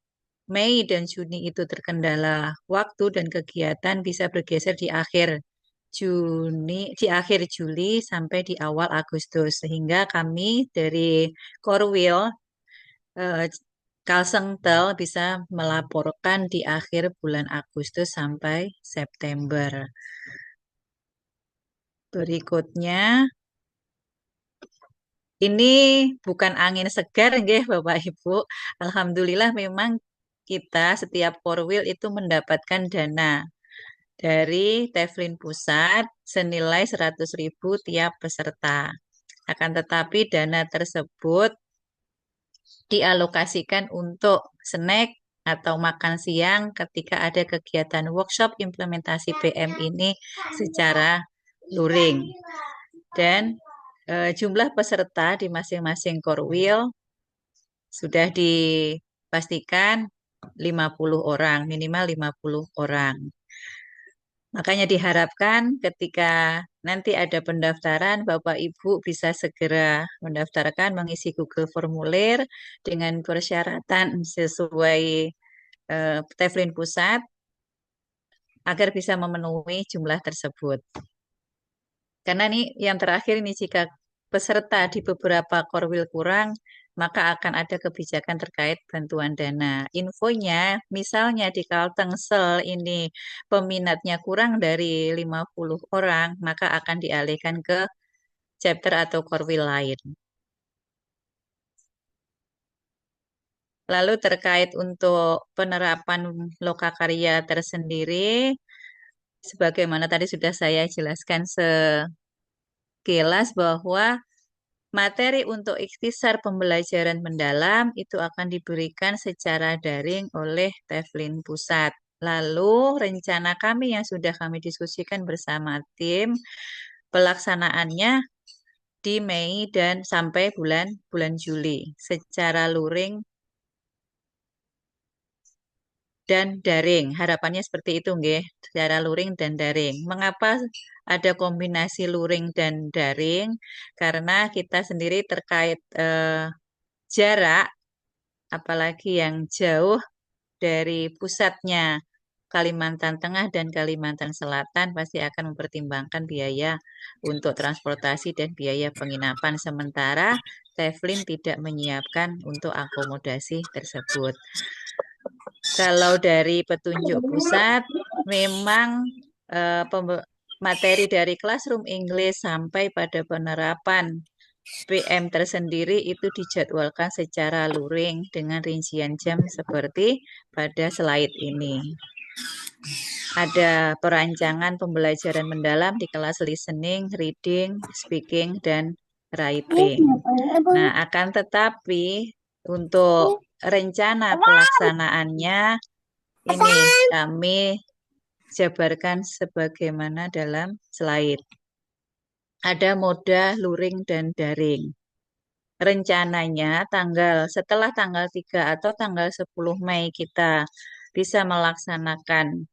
Mei dan Juni itu terkendala waktu dan kegiatan bisa bergeser di akhir Juli sampai di awal Agustus sehingga kami dari Korwil Kalsengtel bisa melaporkan di akhir bulan Agustus sampai September. Berikutnya ini bukan angin segar nggih Bapak Ibu. Alhamdulillah memang kita setiap Korwil itu mendapatkan dana dari Teflin Pusat senilai 100.000 tiap peserta. Akan tetapi dana tersebut dialokasikan untuk snack atau makan siang ketika ada kegiatan workshop implementasi PM ini secara luring. Dan jumlah peserta di masing-masing Korwil sudah dipastikan 50 orang, minimal 50 orang. Makanya diharapkan ketika nanti ada pendaftaran, Bapak Ibu bisa segera mendaftarkan, mengisi Google Formulir dengan persyaratan sesuai Teflin Pusat agar bisa memenuhi jumlah tersebut. Karena ini yang terakhir ini jika peserta di beberapa Korwil kurang, maka akan ada kebijakan terkait bantuan dana. Infonya, misalnya di Kaltengsel ini peminatnya kurang dari 50 orang, maka akan dialihkan ke chapter atau korwil lain. Lalu terkait untuk penerapan lokakarya tersendiri, sebagaimana tadi sudah saya jelaskan sekilas bahwa materi untuk ikhtisar pembelajaran mendalam itu akan diberikan secara daring oleh Teflin Pusat. Lalu rencana kami yang sudah kami diskusikan bersama tim, pelaksanaannya di Mei dan sampai bulan Juli secara luring dan daring. Harapannya seperti itu, nggih, secara luring dan daring. Mengapa ada kombinasi luring dan daring? Karena kita sendiri terkait jarak, apalagi yang jauh dari pusatnya Kalimantan Tengah dan Kalimantan Selatan pasti akan mempertimbangkan biaya untuk transportasi dan biaya penginapan. Sementara Teflin tidak menyiapkan untuk akomodasi tersebut. Kalau dari petunjuk pusat, memang materi dari Classroom English sampai pada penerapan PM tersendiri itu dijadwalkan secara luring dengan rincian jam seperti pada slide ini. Ada perancangan pembelajaran mendalam di kelas listening, reading, speaking, dan writing. Nah, akan tetapi untuk rencana pelaksanaannya ini kami jabarkan sebagaimana dalam slide. Ada moda luring dan daring. Rencananya setelah tanggal 3 atau tanggal 10 Mei kita bisa melaksanakan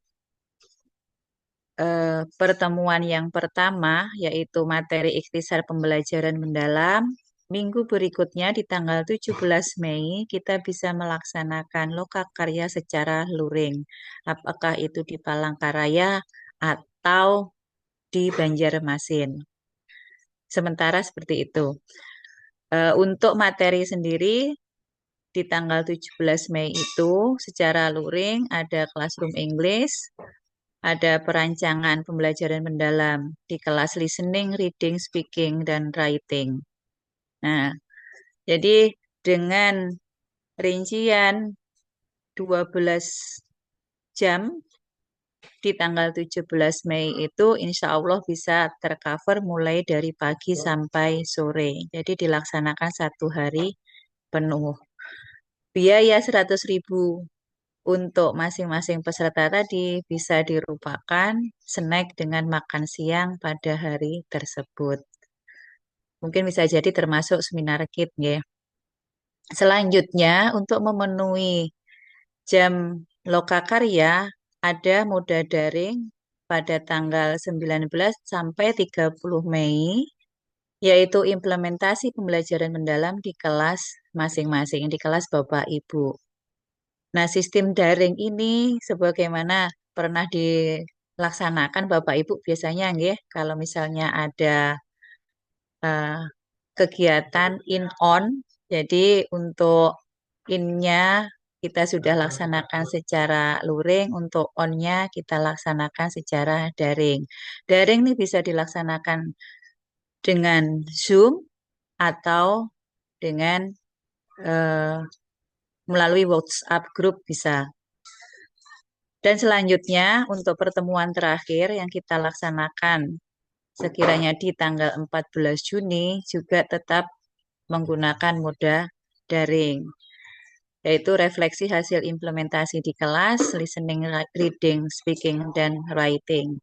pertemuan yang pertama, yaitu materi ikhtisar pembelajaran mendalam. Minggu berikutnya di tanggal 17 Mei kita bisa melaksanakan lokakarya secara luring. Apakah itu di Palangkaraya atau di Banjarmasin. Sementara seperti itu. Untuk materi sendiri di tanggal 17 Mei itu secara luring ada Classroom English, ada perancangan pembelajaran mendalam di kelas listening, reading, speaking, dan writing. Nah, jadi dengan rincian 12 jam di tanggal 17 Mei itu insya Allah bisa tercover mulai dari pagi sampai sore. Jadi dilaksanakan 1 hari penuh. Biaya 100.000 untuk masing-masing peserta tadi bisa dirupakan snack dengan makan siang pada hari tersebut. Mungkin bisa jadi termasuk seminar kit, ya. Selanjutnya, untuk memenuhi jam lokakarya, ada moda daring pada tanggal 19 sampai 30 Mei, yaitu implementasi pembelajaran mendalam di kelas masing-masing, di kelas Bapak Ibu. Nah, sistem daring ini sebagaimana pernah dilaksanakan Bapak Ibu biasanya, nggih, kalau misalnya ada kegiatan in-on, jadi untuk in-nya kita sudah laksanakan secara luring, untuk on-nya kita laksanakan secara daring. Daring ini bisa dilaksanakan dengan Zoom atau dengan melalui WhatsApp group bisa. Dan selanjutnya untuk pertemuan terakhir yang kita laksanakan sekiranya di tanggal 14 Juni juga tetap menggunakan moda daring, yaitu refleksi hasil implementasi di kelas, listening, reading, speaking, dan writing.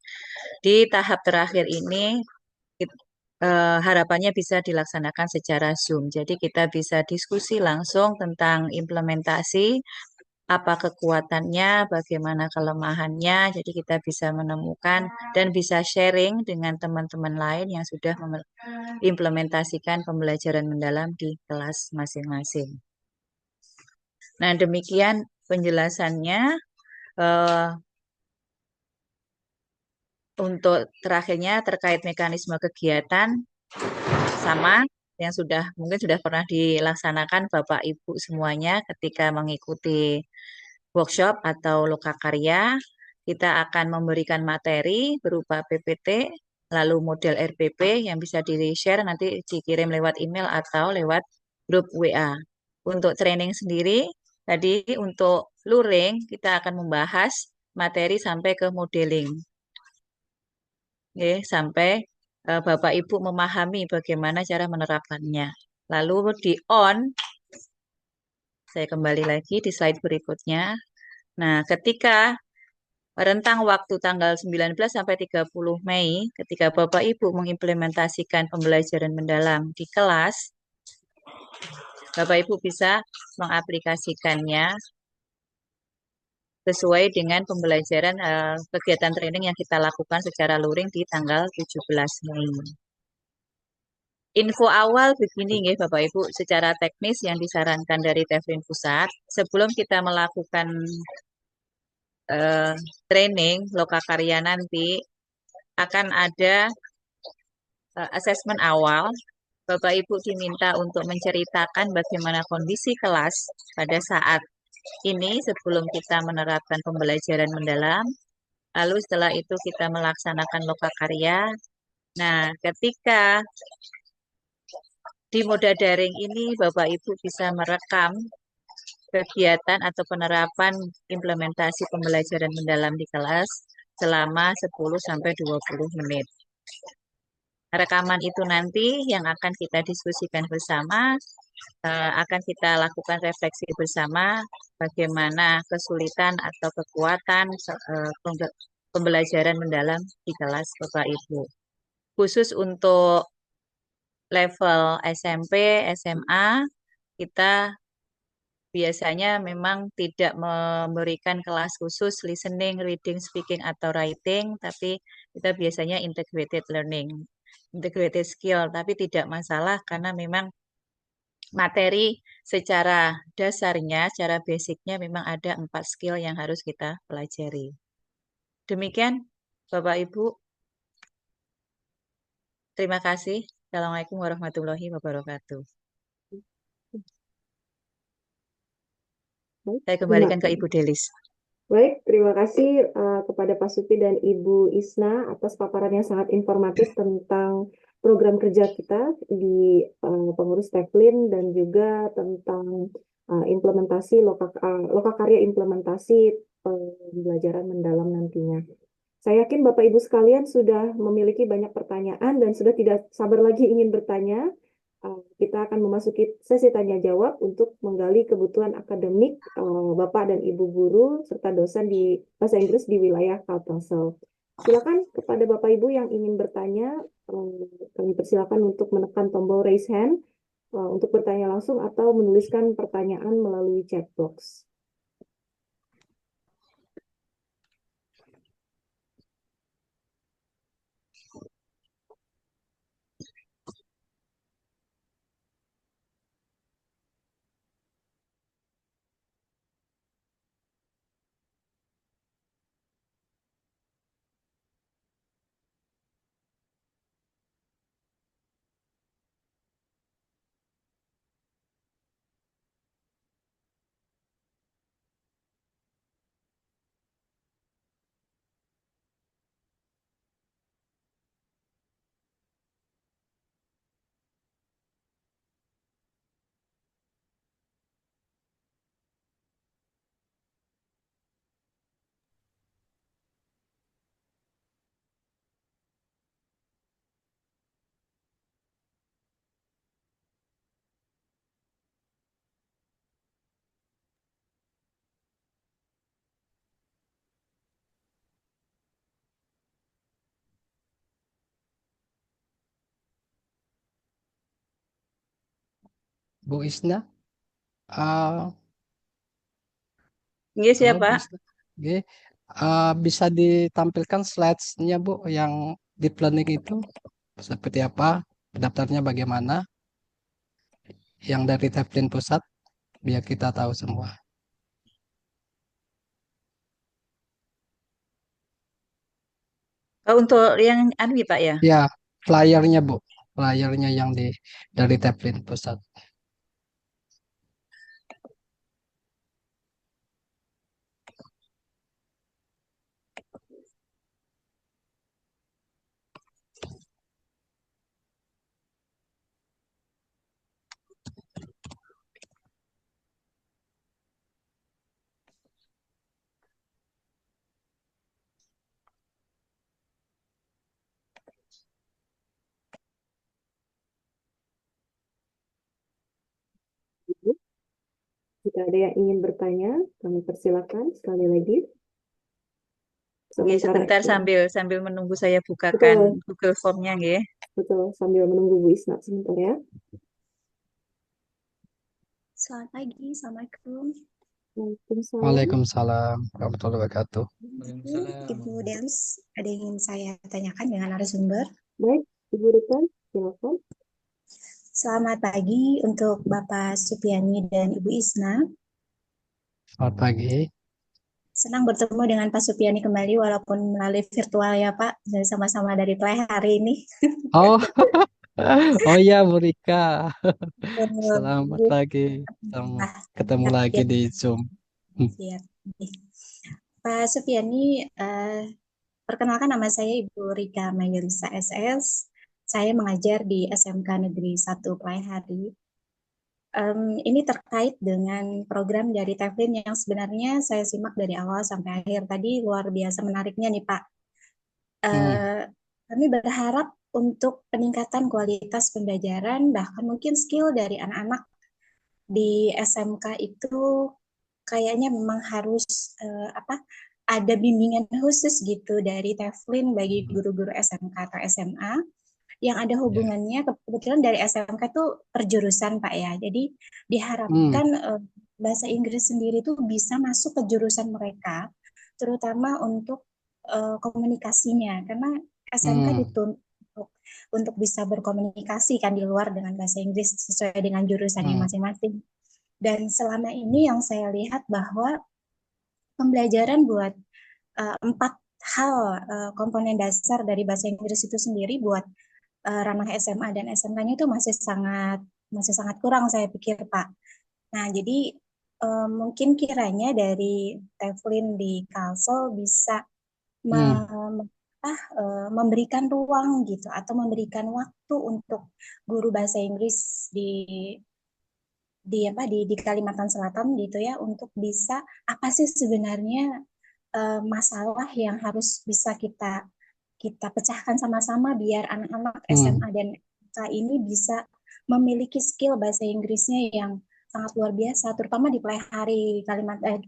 Di tahap terakhir ini harapannya bisa dilaksanakan secara Zoom. Jadi kita bisa diskusi langsung tentang implementasi, apa kekuatannya, bagaimana kelemahannya. Jadi kita bisa menemukan dan bisa sharing dengan teman-teman lain yang sudah mengimplementasikan pembelajaran mendalam di kelas masing-masing. Nah, demikian penjelasannya. Untuk terakhirnya terkait mekanisme kegiatan, sama yang mungkin sudah pernah dilaksanakan Bapak Ibu semuanya ketika mengikuti workshop atau lokakarya. Kita akan memberikan materi berupa PPT, lalu model RPP yang bisa di-share nanti dikirim lewat email atau lewat grup WA. Untuk training sendiri, tadi untuk luring kita akan membahas materi sampai ke modeling. Oke, sampai Bapak Ibu memahami bagaimana cara menerapkannya. Lalu di on, saya kembali lagi di slide berikutnya. Nah, ketika rentang waktu tanggal 19 sampai 30 Mei, ketika Bapak Ibu mengimplementasikan pembelajaran mendalam di kelas, Bapak Ibu bisa mengaplikasikannya sesuai dengan pembelajaran kegiatan training yang kita lakukan secara luring di tanggal 17 Mei. Info awal begini ya Bapak Ibu, secara teknis yang disarankan dari Teflin Pusat, sebelum kita melakukan training lokakarya nanti, akan ada asesmen awal. Bapak Ibu diminta untuk menceritakan bagaimana kondisi kelas pada saat ini sebelum kita menerapkan pembelajaran mendalam. Lalu setelah itu kita melaksanakan lokakarya. Nah, ketika di moda daring ini Bapak Ibu bisa merekam kegiatan atau penerapan implementasi pembelajaran mendalam di kelas selama 10-20 menit. Rekaman itu nanti yang akan kita diskusikan bersama, akan kita lakukan refleksi bersama bagaimana kesulitan atau kekuatan pembelajaran mendalam di kelas Bapak Ibu. Khusus untuk level SMP, SMA, kita biasanya memang tidak memberikan kelas khusus listening, reading, speaking, atau writing, tapi kita biasanya integrated learning, integrated skill, tapi tidak masalah karena memang materi secara dasarnya, secara basicnya memang ada 4 skill yang harus kita pelajari. Demikian, Bapak Ibu. Terima kasih. Assalamualaikum warahmatullahi wabarakatuh. Baik, Saya terima kembalikan ke Ibu Delis. Baik, terima kasih kepada Pak Supi dan Ibu Isna atas paparan yang sangat informatif tentang program kerja kita di pengurus Teflin dan juga tentang implementasi lokakarya implementasi pembelajaran mendalam nantinya. Saya yakin Bapak Ibu sekalian sudah memiliki banyak pertanyaan dan sudah tidak sabar lagi ingin bertanya. Kita akan memasuki sesi tanya jawab untuk menggali kebutuhan akademik Bapak dan Ibu guru serta dosen di bahasa Inggris di wilayah Kaltelsel. Silakan kepada Bapak Ibu yang ingin bertanya, kami persilakan untuk menekan tombol raise hand untuk bertanya langsung atau menuliskan pertanyaan melalui chat box. Bu Isna, uh, Iya, halo Bu siapa? Isna. Oke. Bisa ditampilkan slides-nya Bu yang di planning itu seperti apa, daftarnya bagaimana, yang dari Teflin Pusat, biar kita tahu semua. Oh, untuk yang anu ya, Pak ya? Ya, flyernya Bu. layarnya yang dari tablet pusat. Jika ada yang ingin bertanya, kami persilakan sekali lagi. Nggih, Sementara sebentar itu, sambil menunggu saya bukakan betul, Google Form-nya nggih. betul, sambil menunggu Bu Isna sebentar ya. Selamat pagi, Assalamualaikum. Waalaikumsalam. Waalaikumsalam warahmatullahi wabarakatuh. Waalaikumsalam. Ibu Delis, ada yang ingin saya tanyakan dengan narasumber. Baik, Ibu Rita, silakan. Selamat pagi untuk Bapak Supiani dan Ibu Isna. Selamat pagi. Senang bertemu dengan Pak Supiani kembali walaupun melalui virtual ya Pak. Dan sama-sama dari Play hari ini. Oh, oh ya Bu Rika. Eh, Selamat lagi. Selamat ah, ketemu siap, lagi siap, di Zoom. siap. Pak Supiani, perkenalkan nama saya Ibu Rika Mayulisa SS. Saya mengajar di SMK Negeri 1 Play Hari. Ini terkait dengan program dari Tevlin yang sebenarnya saya simak dari awal sampai akhir. Tadi luar biasa menariknya nih Pak. Hmm, Kami berharap untuk peningkatan kualitas pembelajaran, bahkan mungkin skill dari anak-anak di SMK itu kayaknya memang harus ada bimbingan khusus gitu dari Tevlin bagi guru-guru SMK atau SMA yang ada ya. hubungannya kebetulan dari SMK itu perjurusan Pak ya. Jadi Hmm, diharapkan bahasa Inggris sendiri itu bisa masuk ke jurusan mereka, terutama untuk komunikasinya karena SMK hmm, dituntut untuk bisa berkomunikasi kan di luar dengan bahasa Inggris sesuai dengan jurusannya hmm, masing-masing. Dan selama ini yang saya lihat bahwa pembelajaran buat empat hal komponen dasar dari bahasa Inggris itu sendiri buat ranah SMA dan SMK-nya itu masih sangat kurang saya pikir Pak. Nah, jadi mungkin kiranya dari Tevlin di Kalsel bisa hmm, memberikan ruang gitu atau memberikan waktu untuk guru bahasa Inggris di Kalimantan Selatan gitu ya untuk bisa apa sih sebenarnya masalah yang harus bisa kita kita pecahkan sama-sama biar anak-anak hmm, SMA dan SMK ini bisa memiliki skill bahasa Inggrisnya yang sangat luar biasa, terutama di Pelihari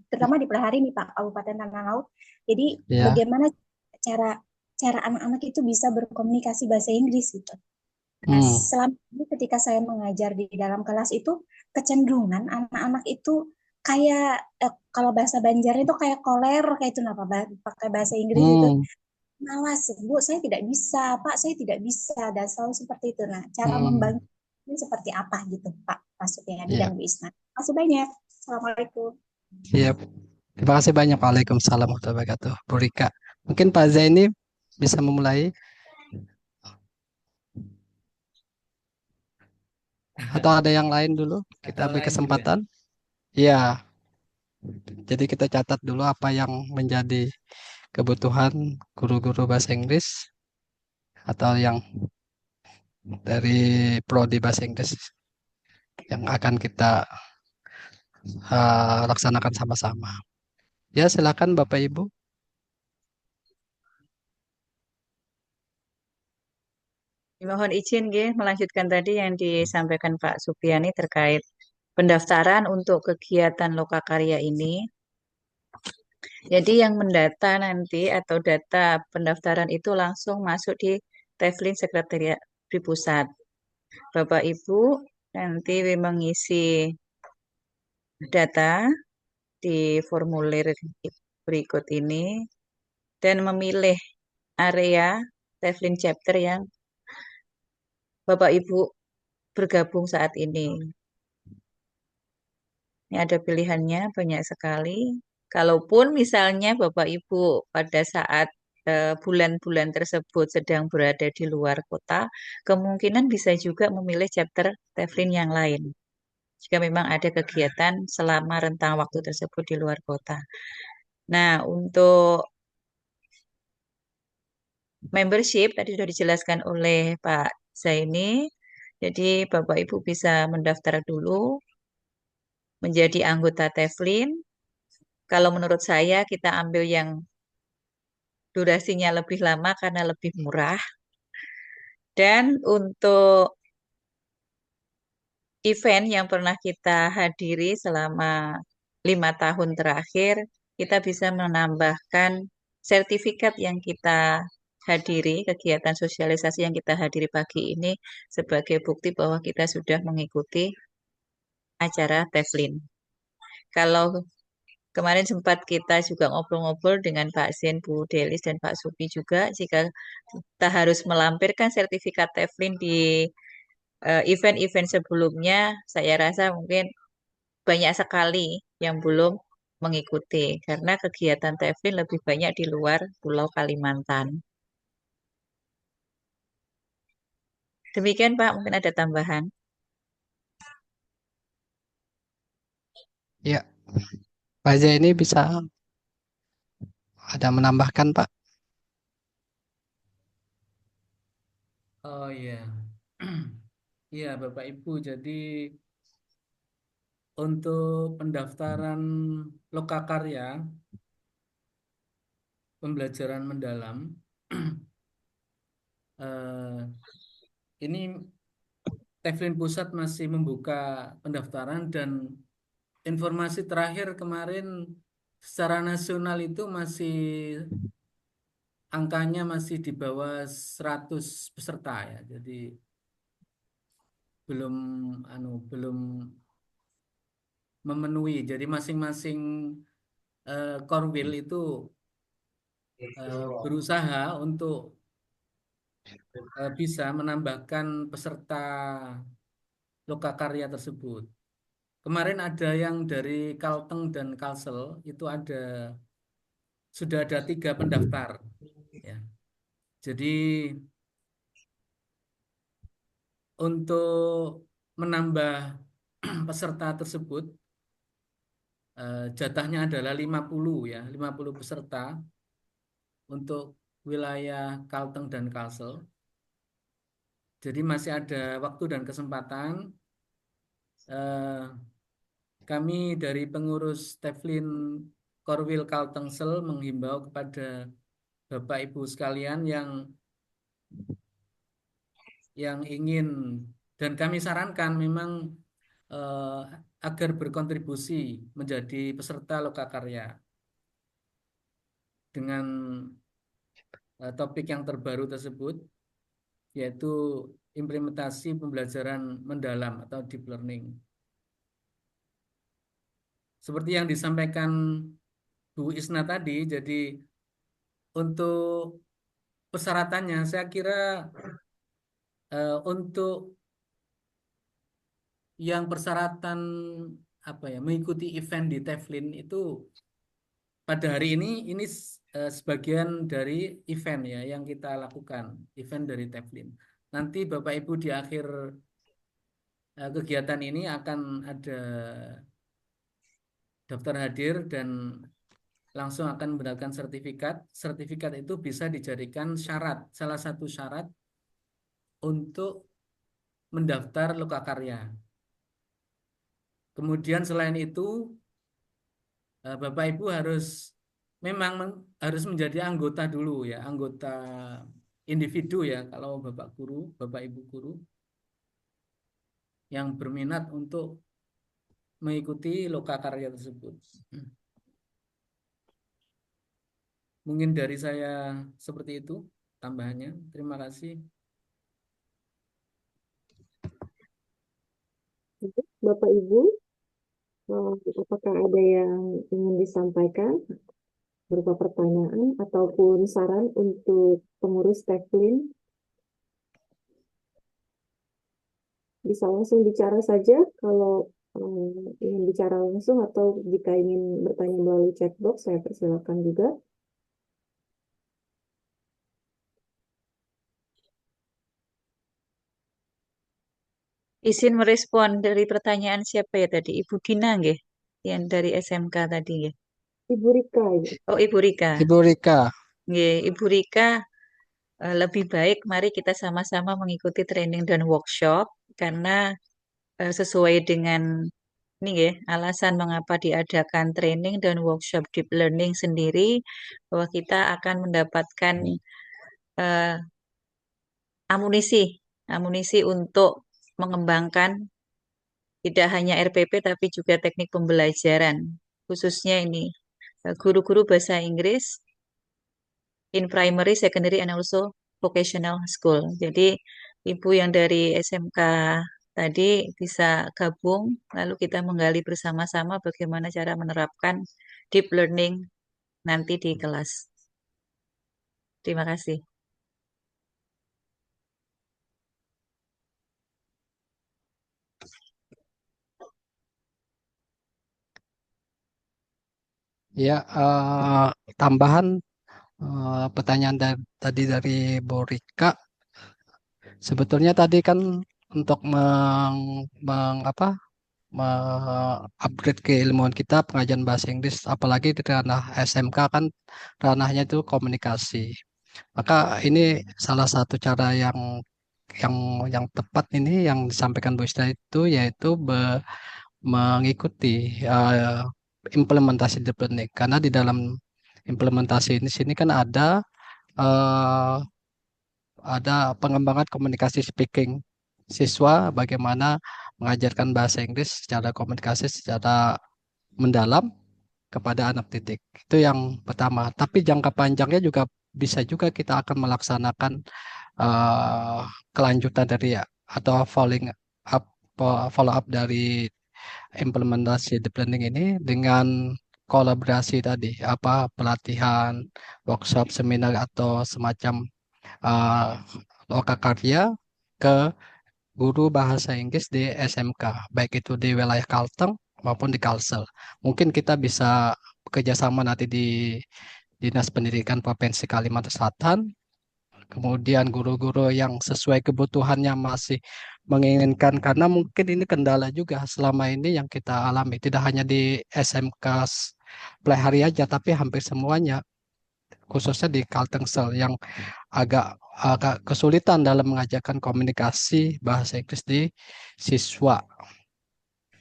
terutama di Pelihari nih Pak Kabupaten Tanah Laut. Jadi ya. bagaimana cara cara anak-anak itu bisa berkomunikasi bahasa Inggris gitu. Nah, Hmm, selama ini ketika saya mengajar di dalam kelas itu kecenderungan anak-anak itu kayak kalau bahasa Banjar itu kayak koler kayak itu apa pakai bahasa Inggris itu hmm, malas Bu saya tidak bisa Pak saya tidak bisa dan selalu seperti itu. Nah cara hmm, membantu ini seperti apa gitu Pak maksudnya ya. dan Bu Isna. Terima kasih banyak. Assalamualaikum. Siap. Terima kasih banyak. Waalaikumsalam warahmatullahi wabarakatuh. Bu Rika. Mungkin Pak Zaini bisa memulai atau ada yang lain dulu? Kita Ada ambil lain dulu ya. kesempatan. Ya, jadi kita catat dulu apa yang menjadi kebutuhan guru-guru bahasa Inggris atau yang dari prodi bahasa Inggris yang akan kita laksanakan sama-sama. Ya, silakan Bapak Ibu. Mohon izin nggih melanjutkan tadi yang disampaikan Pak Supiani terkait pendaftaran untuk kegiatan lokakarya ini. Jadi yang mendata nanti atau data pendaftaran itu langsung masuk di Tevlin Sekretariat di pusat. Bapak Ibu nanti mengisi data di formulir berikut ini dan memilih area Tevlin chapter yang Bapak Ibu bergabung saat ini. Ini ada pilihannya banyak sekali. Kalaupun misalnya Bapak Ibu pada saat bulan-bulan tersebut sedang berada di luar kota, kemungkinan bisa juga memilih chapter Teflin yang lain. Jika memang ada kegiatan selama rentang waktu tersebut di luar kota. Nah, untuk membership tadi sudah dijelaskan oleh Pak Zaini. Jadi Bapak Ibu bisa mendaftar dulu menjadi anggota Teflin. Kalau menurut saya kita ambil yang durasinya lebih lama karena lebih murah. Dan untuk event yang pernah kita hadiri selama 5 tahun terakhir, kita bisa menambahkan sertifikat yang kita hadiri, kegiatan sosialisasi yang kita hadiri pagi ini sebagai bukti bahwa kita sudah mengikuti acara Teflin. Kalau kemarin sempat kita juga ngobrol-ngobrol dengan Pak Zen, Bu Delis, dan Pak Supi juga, jika kita harus melampirkan sertifikat Teflin di event-event sebelumnya, saya rasa mungkin banyak sekali yang belum mengikuti, karena kegiatan Teflin lebih banyak di luar Pulau Kalimantan. Demikian Pak, mungkin ada tambahan. Ya, Pak Zaini bisa ada menambahkan, Pak? Oh iya. Iya, Bapak Ibu. Jadi untuk pendaftaran lokakarya pembelajaran mendalam eh, ini Teflin Pusat masih membuka pendaftaran dan informasi terakhir kemarin secara nasional itu masih angkanya masih di bawah 100 peserta ya. Jadi belum belum memenuhi. Jadi masing-masing Korwil itu berusaha untuk bisa menambahkan peserta lokakarya tersebut. Kemarin ada yang dari Kalteng dan Kalsel itu sudah ada 3 pendaftar. Ya. Jadi untuk menambah peserta tersebut jatahnya adalah 50 ya, 50 peserta untuk wilayah Kalteng dan Kalsel. Jadi masih ada waktu dan kesempatan. Kami dari pengurus Teflin Korwil Kaltengsel menghimbau kepada Bapak Ibu sekalian yang ingin dan kami sarankan memang eh, agar berkontribusi menjadi peserta lokakarya dengan topik yang terbaru tersebut, yaitu implementasi pembelajaran mendalam atau deep learning. Seperti yang disampaikan Bu Isna tadi, jadi untuk persyaratannya saya kira untuk yang persyaratan apa ya mengikuti event di Teflin itu pada hari ini sebagian dari event ya yang kita lakukan, event dari Teflin. Nanti Bapak Ibu di akhir kegiatan ini akan ada daftar hadir dan langsung akan mendapatkan sertifikat. Sertifikat itu bisa dijadikan syarat, salah satu syarat untuk mendaftar lokakarya. Kemudian selain itu Bapak Ibu memang harus menjadi anggota dulu ya, anggota individu ya kalau Bapak guru, Bapak Ibu guru yang berminat untuk mengikuti lokakarya tersebut. Mungkin dari saya seperti itu tambahannya. Terima kasih. Bapak Ibu, apakah ada yang ingin disampaikan berupa pertanyaan ataupun saran untuk pengurus Teflin? Bisa langsung bicara saja kalau ingin bicara langsung atau jika ingin bertanya melalui chat box, saya persilakan juga. Izin merespon dari pertanyaan siapa ya tadi? Ibu Dina nggih? Yang dari SMK tadi nggih. Ibu Rika, Ibu. Oh, Ibu Rika. Ibu Rika. Nggih, Ibu Rika, lebih baik mari kita sama-sama mengikuti training dan workshop karena sesuai dengan ini nggih, alasan mengapa diadakan training dan workshop deep learning sendiri bahwa kita akan mendapatkan eh, amunisi, amunisi untuk mengembangkan tidak hanya RPP tapi juga teknik pembelajaran, khususnya ini guru-guru bahasa Inggris in primary, secondary, and also vocational school. Jadi ibu yang dari SMK tadi bisa gabung, lalu kita menggali bersama-sama bagaimana cara menerapkan deep learning nanti di kelas. Terima kasih. Ya, tambahan pertanyaan tadi dari Bu Rika. Sebetulnya tadi kan untuk upgrade keilmuan kita pengajaran bahasa Inggris, apalagi di ranah SMK kan ranahnya itu komunikasi. Maka ini salah satu cara yang yang tepat ini yang disampaikan Bu Ista itu yaitu mengikuti implementasi deep learning. Karena di dalam implementasi ini sini kan eh, ada pengembangan komunikasi speaking siswa, bagaimana mengajarkan bahasa Inggris secara komunikasi secara mendalam kepada anak didik. Itu yang pertama. Tapi jangka panjangnya juga bisa juga kita akan melaksanakan eh, kelanjutan dari atau follow up dari implementasi deep learning ini dengan kolaborasi tadi, apa pelatihan, workshop, seminar atau semacam uh, lokakarya ke guru bahasa Inggris di SMK, baik itu di wilayah Kalteng maupun di Kalsel. Mungkin kita bisa bekerja sama nanti di Dinas Pendidikan Provinsi Kalimantan Selatan. Kemudian guru-guru yang sesuai kebutuhannya masih menginginkan, karena mungkin ini kendala juga selama ini yang kita alami. Tidak hanya di SMK Plehari aja, tapi hampir semuanya, khususnya di Kaltengsel yang agak agak kesulitan dalam mengajarkan komunikasi bahasa Inggris di siswa.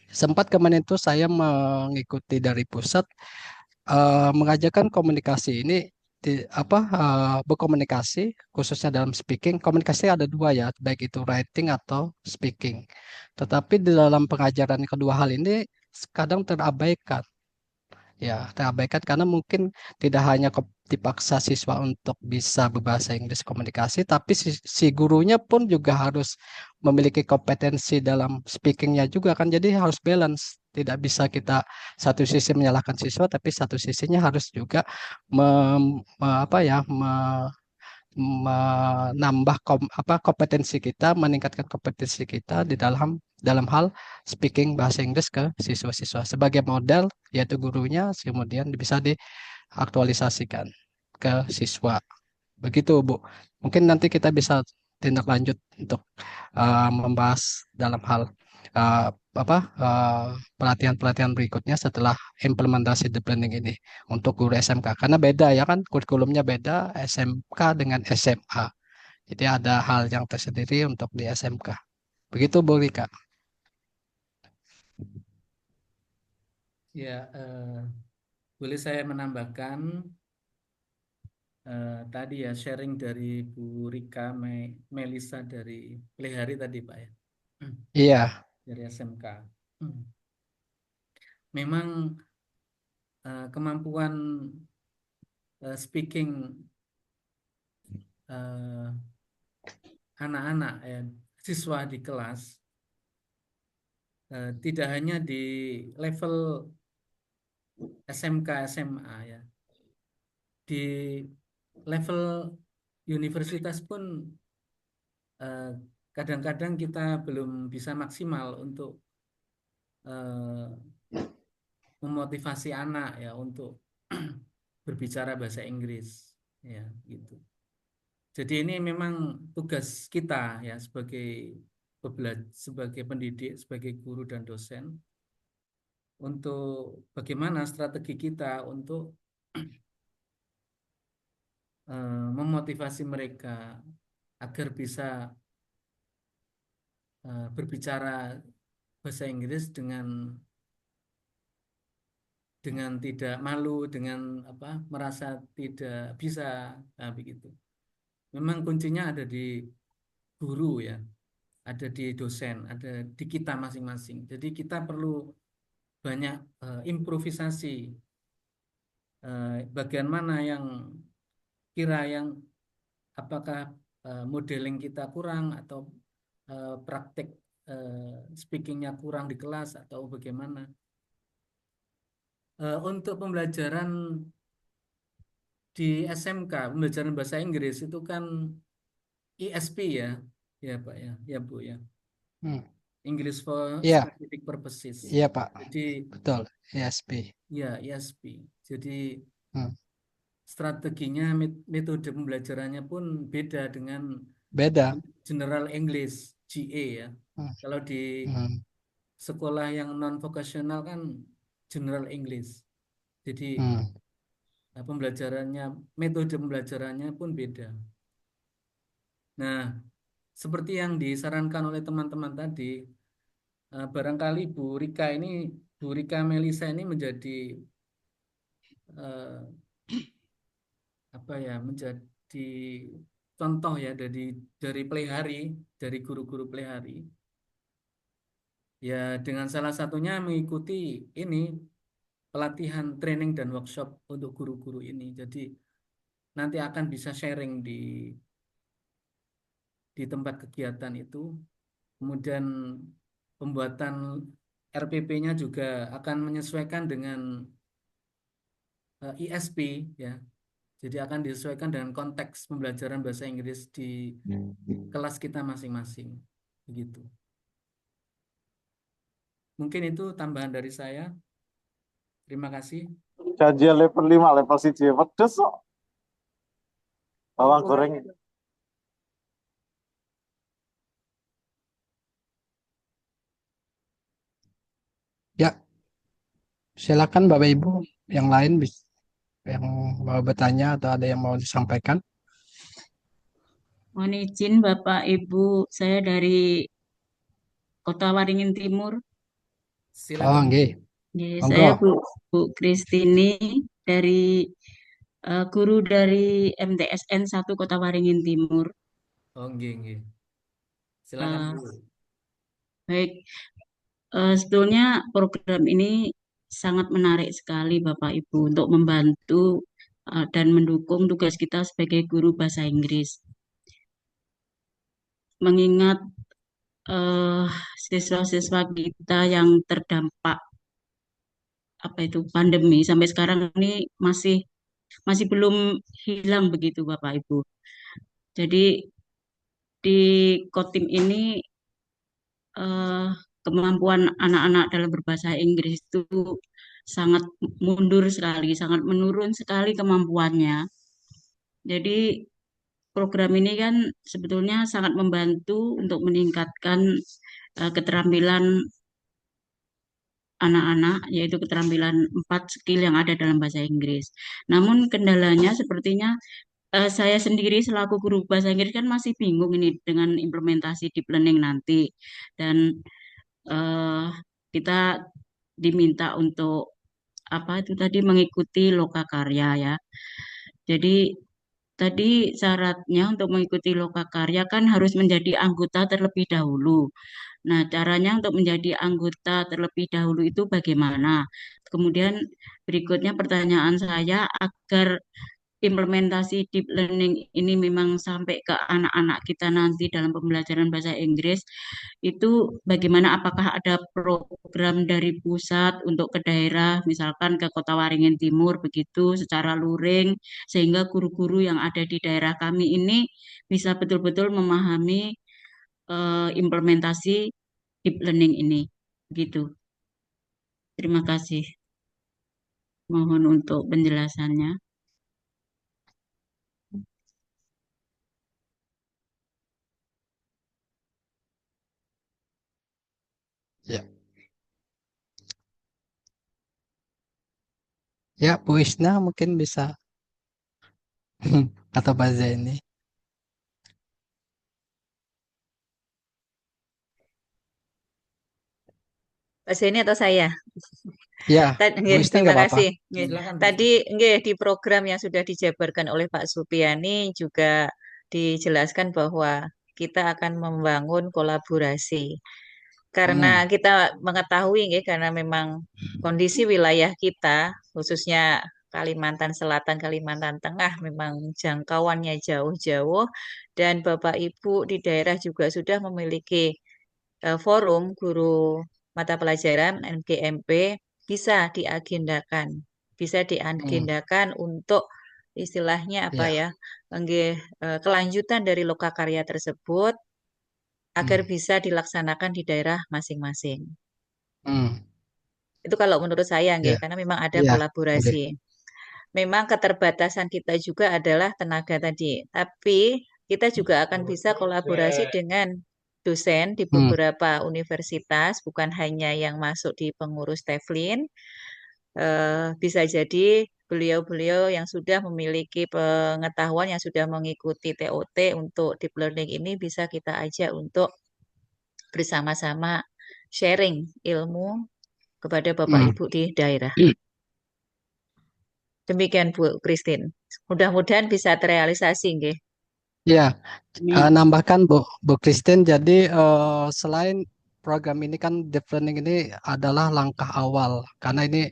Sempat kemarin itu saya mengikuti dari pusat mengajarkan komunikasi ini berkomunikasi khususnya dalam speaking. Komunikasi ada dua ya, baik itu writing atau speaking. Tetapi di dalam pengajaran kedua hal ini kadang terabaikan. Ya, terabaikan karena mungkin tidak hanya dipaksa siswa untuk bisa berbahasa Inggris komunikasi, tapi si gurunya pun juga harus memiliki kompetensi dalam speakingnya juga kan. Jadi harus balance. Tidak bisa kita satu sisi menyalahkan siswa, tapi satu sisinya harus juga menambah kompetensi kita, meningkatkan kompetensi kita di dalam hal speaking bahasa Inggris ke siswa-siswa sebagai model, yaitu gurunya kemudian bisa diaktualisasikan ke siswa. Begitu, Bu. Mungkin nanti kita bisa tindak lanjut untuk membahas dalam hal uh, pelatihan-pelatihan berikutnya setelah implementasi deep learning ini untuk guru SMK. Karena beda ya kan, kurikulumnya beda SMK dengan SMA. Jadi ada hal yang tersendiri untuk di SMK. Begitu, Bu Rika. Ya, boleh saya menambahkan tadi ya sharing dari Bu Rika Melisa dari Lehari tadi Pak ya. Iya, Dari SMK. Memang kemampuan speaking anak-anak ya siswa di kelas tidak hanya di level SMK SMA ya, di level universitas pun kadang-kadang kita belum bisa maksimal untuk memotivasi anak ya untuk berbicara bahasa Inggris ya gitu. Jadi ini memang tugas kita ya sebagai sebagai pendidik, sebagai guru dan dosen, untuk bagaimana strategi kita untuk memotivasi mereka agar bisa berbicara bahasa Inggris dengan tidak malu, dengan merasa tidak bisa, nah, begitu. Memang kuncinya ada di guru ya, ada di dosen, ada di kita masing-masing. Jadi kita perlu banyak improvisasi, bagian mana yang yang apakah modeling kita kurang atau praktek speakingnya kurang di kelas atau bagaimana. Untuk pembelajaran di SMK, pembelajaran bahasa Inggris itu kan ESP ya, ya Pak ya, ya Bu ya, Hmm. English for Iya, Specific Purposes. iya Pak, Jadi betul. ESP. ya ESP. Jadi Hmm. strateginya, metode pembelajarannya pun beda dengan Beda. General English GA ya. Hmm. Kalau di Hmm. sekolah yang non vokasional kan General English. Jadi Hmm. pembelajarannya, metode pembelajarannya pun beda. Nah, seperti yang disarankan oleh teman-teman tadi, barangkali Bu Rika Melisa ini menjadi eh, menjadi contoh ya dari pelihari, dari guru-guru pelihari. Ya, dengan salah satunya mengikuti ini pelatihan, training dan workshop untuk guru-guru ini. Jadi nanti akan bisa sharing di tempat kegiatan itu. Kemudian pembuatan RPP-nya juga akan menyesuaikan dengan ISP ya. Jadi akan disesuaikan dengan konteks pembelajaran bahasa Inggris di kelas kita masing-masing. Begitu. Mungkin itu tambahan dari saya. Terima kasih. Janji level 5, level 1 pedes kok. Bawang goreng. Ya, silakan Bapak Ibu yang lain yang mau bertanya atau ada yang mau disampaikan. Mohon izin Bapak Ibu, saya dari Kota Waringin Timur. Oh, Silakan. nggih. Nggih, Monggo. saya Bu Kristini dari guru dari MTSN 1 Kota Waringin Timur. Oh, nggih. Silakan Eh, Bu. baik, sebetulnya program ini sangat menarik sekali Bapak Ibu untuk membantu dan mendukung tugas kita sebagai guru bahasa Inggris. Mengingat siswa-siswa kita yang terdampak pandemi sampai sekarang ini masih belum hilang begitu Bapak Ibu. Jadi di Kotim ini eh, kemampuan anak-anak dalam berbahasa Inggris itu sangat mundur sekali, sangat menurun sekali kemampuannya. Jadi program ini kan sebetulnya sangat membantu untuk meningkatkan keterampilan anak-anak, yaitu keterampilan 4 skill yang ada dalam bahasa Inggris. Namun kendalanya sepertinya saya sendiri selaku guru bahasa Inggris kan masih bingung ini dengan implementasi deep learning nanti. Dan eh, kita diminta untuk mengikuti lokakarya ya. Jadi tadi syaratnya untuk mengikuti lokakarya kan harus menjadi anggota terlebih dahulu. Nah, caranya untuk menjadi anggota terlebih dahulu itu bagaimana? Kemudian berikutnya pertanyaan saya agar implementasi deep learning ini memang sampai ke anak-anak kita nanti dalam pembelajaran bahasa Inggris itu bagaimana? Apakah ada program dari pusat untuk ke daerah, misalkan ke Kota Waringin Timur begitu secara luring sehingga guru-guru yang ada di daerah kami ini bisa betul-betul memahami implementasi deep learning ini. Begitu. Terima kasih. Mohon untuk penjelasannya. Ya, ya Bu Isna mungkin bisa atau Pak Zaini. Pak Zeni atau saya? Ya, Bu Isna Terima nggak apa-apa. kasih. Nggih. Silakan Bu Tadi Susi. nggih, di program yang sudah dijabarkan oleh Pak Supiani juga dijelaskan bahwa kita akan membangun kolaborasi. Karena Hmm, kita mengetahui nggih, karena memang kondisi wilayah kita, khususnya Kalimantan Selatan, Kalimantan Tengah, memang jangkauannya jauh-jauh, dan Bapak Ibu di daerah juga sudah memiliki forum guru mata pelajaran MGMP bisa diagendakan, bisa hmm, diagendakan untuk istilahnya apa ya, ya, nggih, kelanjutan dari lokakarya tersebut agar hmm, bisa dilaksanakan di daerah masing-masing. hmm, Itu kalau menurut saya, nggih, ya, karena memang ada ya, oke. kolaborasi. Memang keterbatasan kita juga adalah tenaga tadi, tapi kita juga akan bisa kolaborasi dengan dosen di Hmm, beberapa universitas, bukan hanya yang masuk di pengurus Teflin. Bisa jadi beliau-beliau yang sudah memiliki pengetahuan, yang sudah mengikuti TOT untuk deep learning ini bisa kita ajak untuk bersama-sama sharing ilmu kepada Bapak hmm. Ibu di daerah. Demikian Bu Christine. Mudah-mudahan bisa terrealisasi, nggih. Ya, Amin. nambahkan Bu Christine, jadi selain program ini kan deep learning ini adalah langkah awal karena ini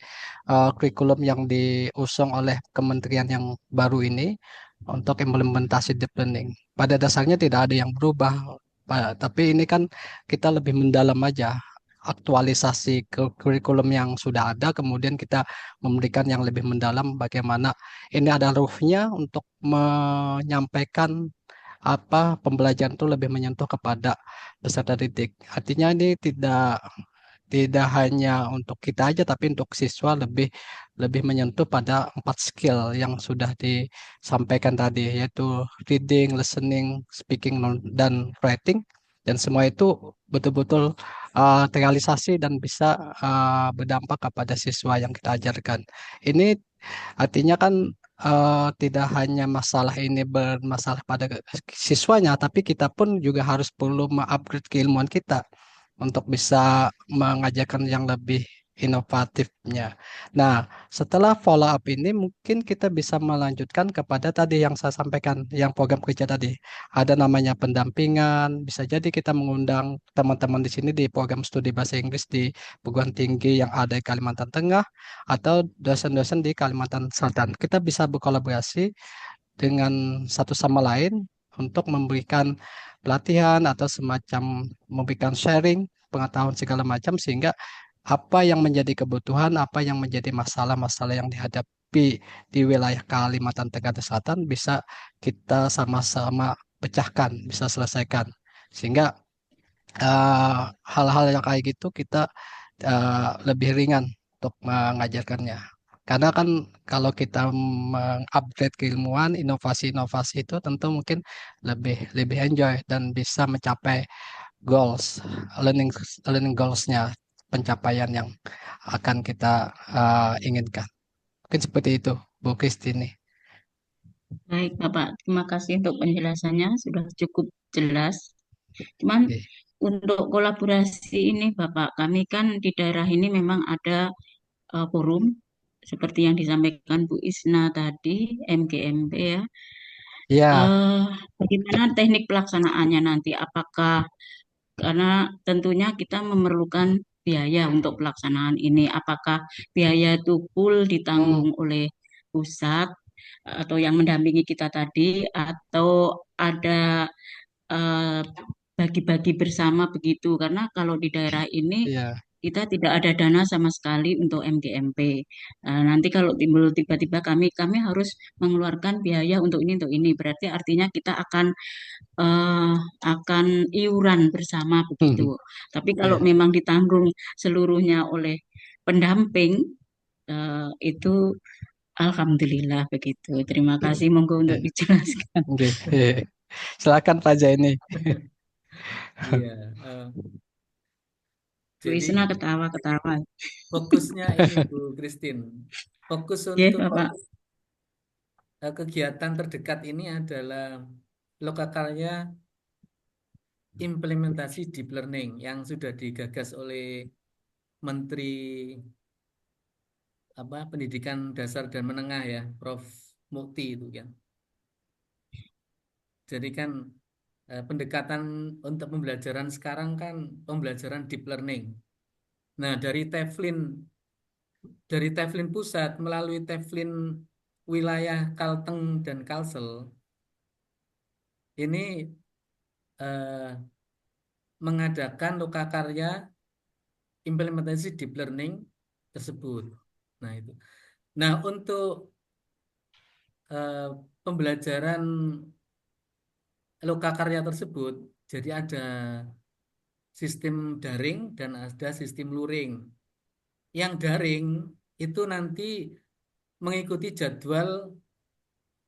kurikulum yang diusung oleh kementerian yang baru ini untuk implementasi deep learning. Pada dasarnya tidak ada yang berubah, tapi ini kan kita lebih mendalam aja aktualisasi ke kurikulum yang sudah ada, kemudian kita memberikan yang lebih mendalam bagaimana ini ada ruhnya untuk menyampaikan apa pembelajaran itu lebih menyentuh kepada peserta didik. Artinya ini tidak tidak hanya untuk kita aja tapi untuk siswa lebih lebih menyentuh pada 4 skill yang sudah disampaikan tadi yaitu reading, listening, speaking dan writing dan semua itu betul-betul terrealisasi dan bisa berdampak kepada siswa yang kita ajarkan. Ini artinya kan tidak hanya masalah ini bermasalah pada siswanya, tapi kita pun juga harus perlu mengupgrade keilmuan kita untuk bisa mengajarkan yang lebih inovatifnya. Nah, setelah follow up ini mungkin kita bisa melanjutkan kepada tadi yang saya sampaikan, yang program kerja tadi. Ada namanya pendampingan, bisa jadi kita mengundang teman-teman di sini di program studi bahasa Inggris di perguruan tinggi yang ada di Kalimantan Tengah atau dosen-dosen di Kalimantan Selatan. Kita bisa berkolaborasi dengan satu sama lain untuk memberikan pelatihan atau semacam memberikan sharing pengetahuan segala macam sehingga apa yang menjadi kebutuhan, apa yang menjadi masalah-masalah yang dihadapi di wilayah Kalimantan Tengah dan Selatan bisa kita sama-sama pecahkan, bisa selesaikan. Sehingga hal-hal yang kayak gitu kita lebih ringan untuk mengajarkannya. Karena kan kalau kita mengupgrade keilmuan, inovasi-inovasi itu tentu mungkin lebih lebih enjoy dan bisa mencapai goals, learning learning goals-nya, pencapaian yang akan kita inginkan. Mungkin seperti itu, Bu Christine. Baik, Bapak. Terima kasih untuk penjelasannya. Sudah cukup jelas. Cuman Oke. untuk kolaborasi ini, Bapak, kami kan di daerah ini memang ada forum seperti yang disampaikan Bu Isna tadi, MGMP ya. Ya, Eh, Bagaimana teknik pelaksanaannya nanti? Apakah karena tentunya kita memerlukan biaya untuk pelaksanaan ini. Apakah biaya itu full hmm, ditanggung oleh pusat atau yang mendampingi kita tadi, atau ada eh, bagi-bagi bersama begitu? Karena kalau di daerah ini ya, kita tidak ada dana sama sekali untuk MGMP. Nanti kalau timbul tiba-tiba kami harus mengeluarkan biaya untuk ini. Berarti artinya kita eh, akan iuran bersama begitu. Tapi kalau ya. memang ditanggung seluruhnya oleh pendamping, itu alhamdulillah begitu. Terima kasih, monggo untuk Ya. dijelaskan. Oke. Silakan Pak Zaini. Iya, Bu Jadi Isna ketawa-ketawa. fokusnya ini Bu Christine, fokus Ya, untuk Bapak. kegiatan terdekat ini adalah lokakarya implementasi deep learning yang sudah digagas oleh Menteri Pendidikan Dasar dan Menengah ya, Prof. Mukti itu kan. Jadi kan pendekatan untuk pembelajaran sekarang kan pembelajaran deep learning. Nah, dari Teflin pusat melalui Teflin wilayah Kalteng dan Kalsel ini eh, mengadakan lokakarya implementasi deep learning tersebut. Nah, itu. Nah, untuk pembelajaran lokakarya tersebut, jadi ada sistem daring dan ada sistem luring. Yang daring itu nanti mengikuti jadwal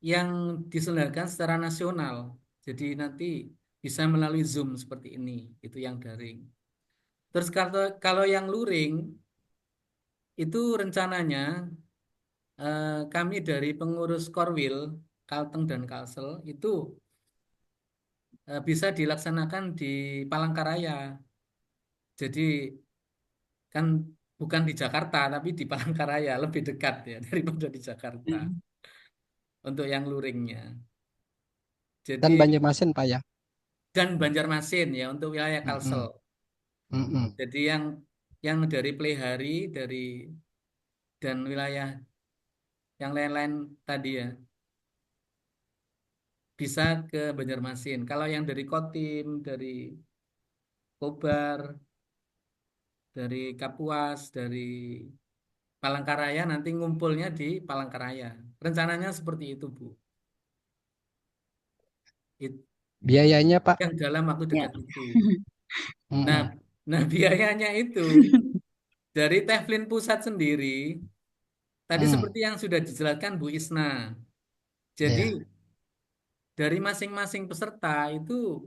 yang diselenggarakan secara nasional. Jadi nanti bisa melalui Zoom seperti ini, itu yang daring. Terus kalau yang luring itu rencananya kami dari pengurus Korwil Kalteng dan Kalsel itu bisa dilaksanakan di Palangkaraya. Jadi kan bukan di Jakarta tapi di Palangkaraya lebih dekat ya daripada di Jakarta untuk yang luringnya. Dan Jadi Banjarmasin Pak ya. dan Banjarmasin ya untuk wilayah Kalsel. Mm-mm. Mm-mm. Jadi yang dari Plehari dari dan wilayah yang lain-lain tadi ya bisa ke Banjarmasin. Kalau yang dari Kotim, dari Kobar, dari Kapuas, dari Palangkaraya nanti ngumpulnya di Palangkaraya. Rencananya seperti itu, Bu. It- Biayanya Pak. yang dalam waktu Ya. dekat itu. Nah, Mm-mm. nah biayanya itu dari Teflin Pusat sendiri, tadi Mm. seperti yang sudah dijelaskan Bu Isna. Jadi Ya. dari masing-masing peserta itu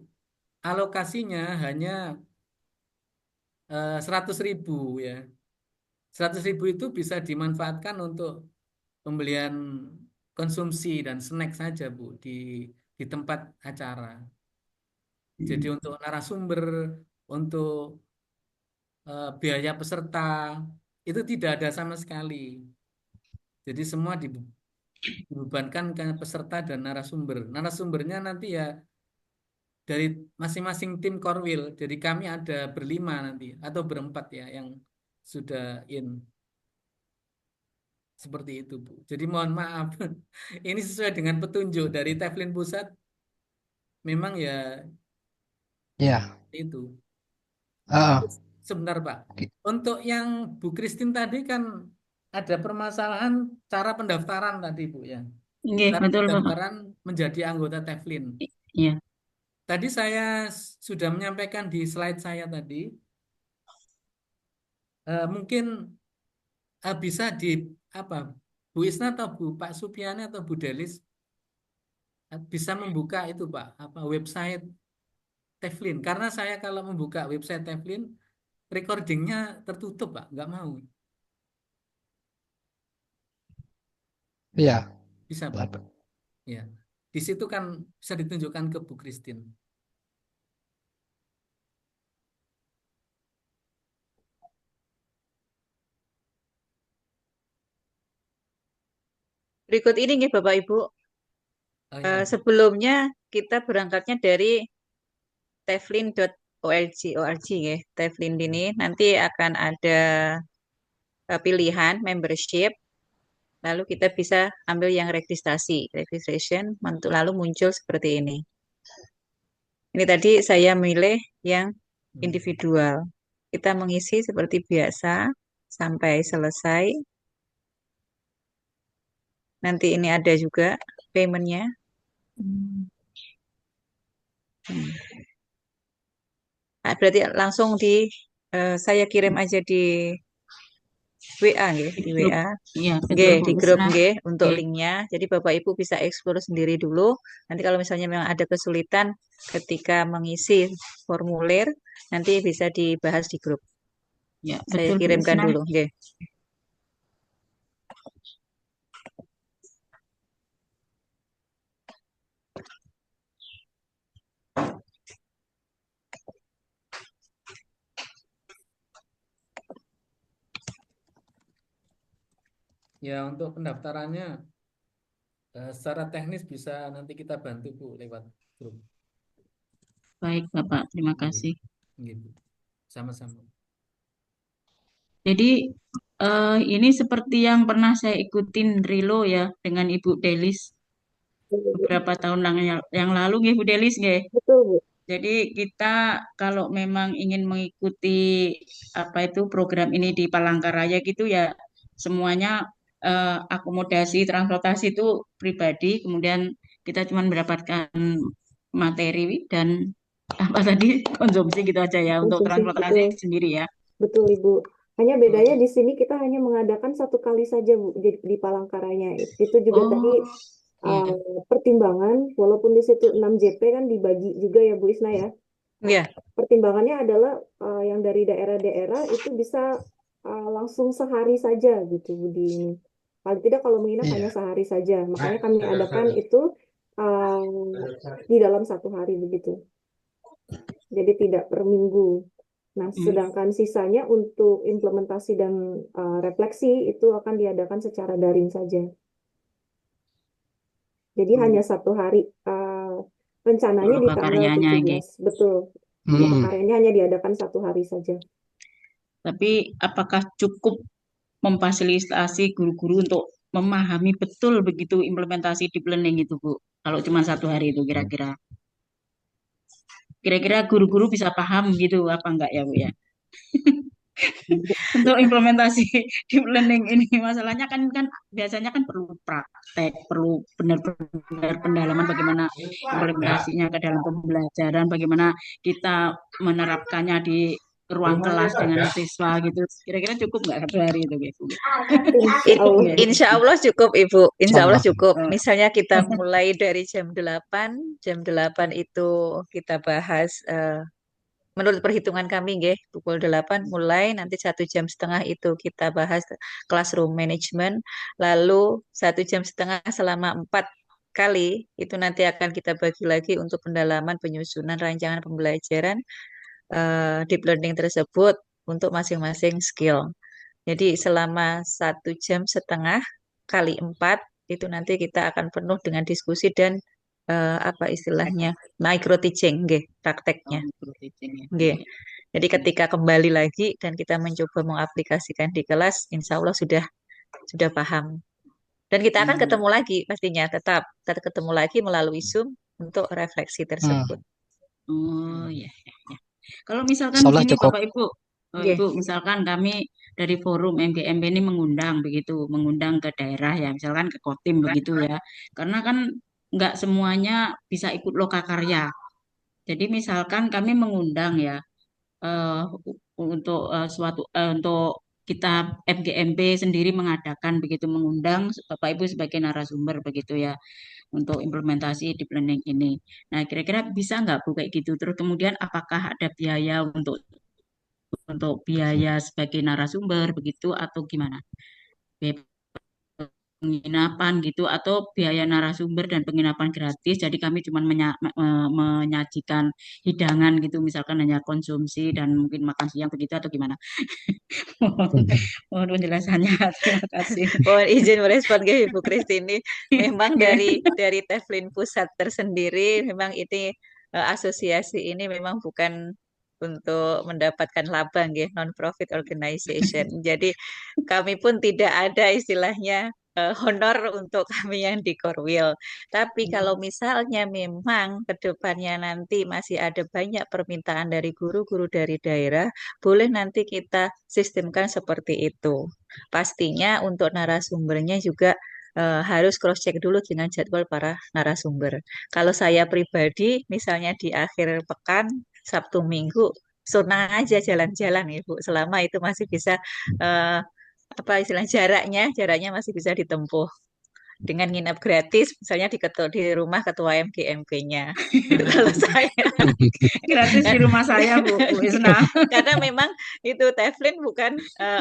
alokasinya hanya 100.000 ya. 100.000 itu bisa dimanfaatkan untuk pembelian konsumsi dan snack saja, Bu, di tempat acara. Jadi untuk narasumber, untuk biaya peserta, itu tidak ada sama sekali. Jadi semua dibebankan ke peserta dan narasumber. Narasumbernya nanti ya dari masing-masing tim Korwil. Jadi kami ada berlima nanti, atau berempat ya yang sudah in. Seperti itu, Bu. Jadi mohon maaf, ini sesuai dengan petunjuk dari Teflin Pusat, memang ya Ya. itu. Ah, Sebentar, Pak. Oke. Untuk yang Bu Christine tadi kan ada permasalahan cara pendaftaran tadi, Bu ya. Nggih, Cara betul Bapak. pendaftaran menjadi anggota Teflin. Iya. Tadi saya sudah menyampaikan di slide saya tadi, mungkin bisa di apa Bu Isna atau Pak Supiani atau Bu Delis bisa membuka itu Pak, website Teflin. Karena saya kalau membuka website Teflin, recordingnya tertutup Pak, nggak mau. Iya. Bisa Pak. Benar, Pak. Ya, di situ kan bisa ditunjukkan ke Bu Christine. Berikut ini nih Bapak Ibu, Oh ya, Bu. sebelumnya kita berangkatnya dari teflin.org ya. Teflin ini nanti akan ada pilihan membership, lalu kita bisa ambil yang registration, lalu muncul seperti ini. Ini tadi saya milih yang individual. Kita mengisi seperti biasa sampai selesai. Nanti ini ada juga paymentnya. Nah, berarti langsung saya kirim aja di WA nggih, di Grup. WA. Iya, betul Nggih, Bu di grup Isna. nggih untuk Nggih. linknya. Jadi Bapak Ibu bisa explore sendiri dulu. Nanti kalau misalnya memang ada kesulitan ketika mengisi formulir, nanti bisa dibahas di grup. Ya, Saya betul Bu kirimkan Usna. dulu. Nggih. Ya, untuk pendaftarannya secara teknis bisa nanti kita bantu Bu lewat grup. Baik Bapak, terima Nggih, kasih. nggih, Bu. Sama-sama. Jadi ini seperti yang pernah saya ikutin Rilo ya dengan Ibu Delis beberapa tahun yang lalu nggih Bu Delis nggih. Betul, Bu. Jadi kita kalau memang ingin mengikuti apa itu program ini di Palangkaraya gitu ya semuanya akomodasi transportasi itu pribadi, kemudian kita cuma mendapatkan materi dan apa tadi konsumsi gitu aja ya untuk Konsumsi, transportasi betul. sendiri ya. Betul, Ibu. Hanya bedanya di sini kita hanya mengadakan satu kali saja, Bu, di Palangkaraya. Itu juga tadi Oh, iya. pertimbangan, walaupun di situ 6 JP kan dibagi juga ya, Bu Isna ya. Iya. Pertimbangannya adalah yang dari daerah-daerah itu bisa langsung sehari saja gitu, Bu, di ini. Paling tidak kalau menginap Iya. hanya sehari saja. Makanya kami adakan itu di dalam satu hari begitu. Jadi tidak per minggu. Nah, sedangkan sisanya untuk implementasi dan refleksi itu akan diadakan secara daring saja. Jadi hanya satu hari. Rencananya Untuk di tanggal karyanya ini. 17. Betul. Untuk karyanya hanya diadakan satu hari saja. Tapi apakah cukup memfasilitasi guru-guru untuk memahami betul begitu implementasi deep learning itu, Bu? Kalau cuma satu hari itu kira-kira. Kira-kira guru-guru bisa paham gitu apa enggak ya, Bu ya? Untuk implementasi deep learning ini masalahnya kan biasanya kan perlu praktek, perlu benar-benar pendalaman bagaimana implementasinya ke dalam pembelajaran, bagaimana kita menerapkannya di ruang kelas dengan siswa gitu. Kira-kira cukup nggak satu hari itu, Bu? Insya Allah. Insya Allah cukup, Ibu. Insya Allah Insya cukup. Oh, Misalnya kita mulai dari jam 8 itu kita bahas menurut perhitungan kami, nggih, pukul 8 mulai, nanti 1,5 jam itu kita bahas classroom management, lalu 1,5 jam selama 4 kali, itu nanti akan kita bagi lagi untuk pendalaman penyusunan rancangan pembelajaran deep learning tersebut untuk masing-masing skill. Jadi selama 1,5 jam kali 4, itu nanti kita akan penuh dengan diskusi dan apa istilahnya, micro teaching, nggih, prakteknya. Nggih. Jadi ketika kembali lagi dan kita mencoba mengaplikasikan di kelas, insya Allah sudah paham. Dan kita akan ketemu lagi pastinya, tetap ketemu lagi melalui Zoom untuk refleksi tersebut. Oh ya, ya. Kalau misalkan Insya Allah gini cukup. Bapak Ibu, Nggih. Ibu misalkan kami dari forum MGMP ini mengundang ke daerah ya, misalkan ke Kotim begitu ya, karena kan nggak semuanya bisa ikut lokakarya. Jadi misalkan kami mengundang ya untuk kita MGMP sendiri mengadakan begitu mengundang Bapak Ibu sebagai narasumber begitu ya untuk implementasi deep learning ini. Nah, kira-kira bisa nggak Bu kayak gitu? Terus kemudian apakah ada biaya untuk biaya sebagai narasumber begitu atau gimana? Biaya penginapan gitu atau biaya narasumber dan penginapan gratis. Jadi kami cuma menyajikan hidangan gitu, misalkan hanya konsumsi dan mungkin makan siang begitu atau gimana? Mohon penjelasannya. Terima kasih. Mohon izin merespon ke Ibu Kristini. Memang Ya. dari Teflin Pusat tersendiri, memang ini asosiasi ini memang bukan untuk mendapatkan laba, nggih, non-profit organization. Jadi kami pun tidak ada istilahnya honor untuk kami yang di Korwil. Tapi kalau misalnya memang ke depannya nanti masih ada banyak permintaan dari guru-guru dari daerah, boleh nanti kita sistemkan seperti itu. Pastinya untuk narasumbernya juga harus cross-check dulu dengan jadwal para narasumber. Kalau saya pribadi, misalnya di akhir pekan, Sabtu Minggu, senang aja jalan-jalan, Ibu. Selama itu masih bisa, apa istilah jaraknya masih bisa ditempuh. dengan nginap gratis, misalnya di rumah ketua MGMP-nya. Itu kalau saya. Gratis di rumah saya, Bu Isna. Karena memang itu Teflin bukan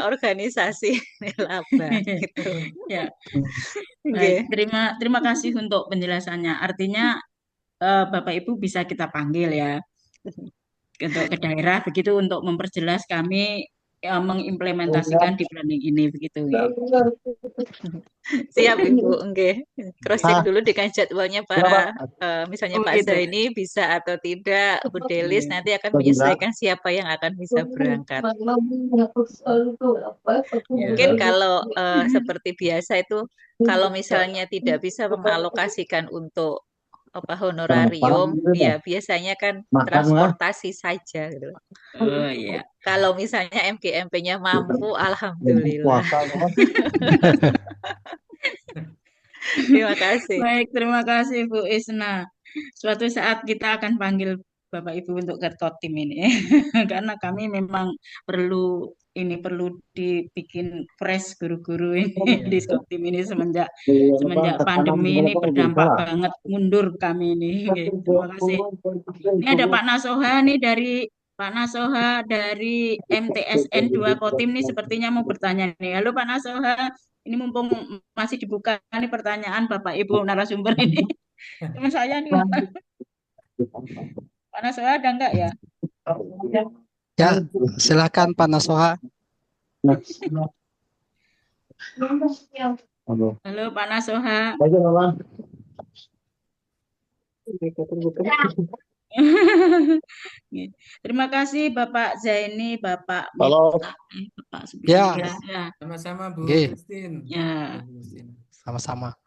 organisasi laba gitu. Ya, Oke. baik. Terima kasih untuk penjelasannya. Artinya Bapak Ibu bisa kita panggil ya untuk ke daerah begitu untuk memperjelas kami mengimplementasikan di planning ini begitu ya. Siap Ibu, oke. Cross check Ah, dulu dengan jadwalnya kenapa? para misalnya Oh Pak gitu. Zaini bisa atau tidak, Bu Delis Iya. nanti akan Tidak. menyesuaikan siapa yang akan bisa berangkat. Ya. Mungkin kalau seperti biasa itu kalau misalnya tidak bisa mengalokasikan untuk apa honorarium, ya biasanya kan Makan lah. transportasi saja gitu. Oh iya. Kalau misalnya MGMP-nya mampu, alhamdulillah. Puasa kan? Terima kasih. Baik, terima kasih Bu Isna. Suatu saat kita akan panggil Bapak Ibu untuk ke Kotim ini. Karena kami memang perlu dibikin fresh guru-guru ini di Kotim ini semenjak pandemi ini berdampak banget mundur kami ini. Oke, terima kasih. Ini ada Pak Nasoha nih dari MTSN 2 Kotim nih sepertinya mau bertanya nih. Halo Pak Nasoha, ini mumpung masih dibuka nih pertanyaan Bapak Ibu narasumber ini. Teman saya nih, Pak Nasoha ada enggak ya? Ya, silakan Pak Nasoha. Halo Pak Nasoha. Mereka terbuka. Terima kasih Bapak Zaini, Bapak Halo. Miftah, Bapak Ya. Subianto. Ya, Sama-sama Bu Oke. Christine. ya. Bu Christine. Sama-sama.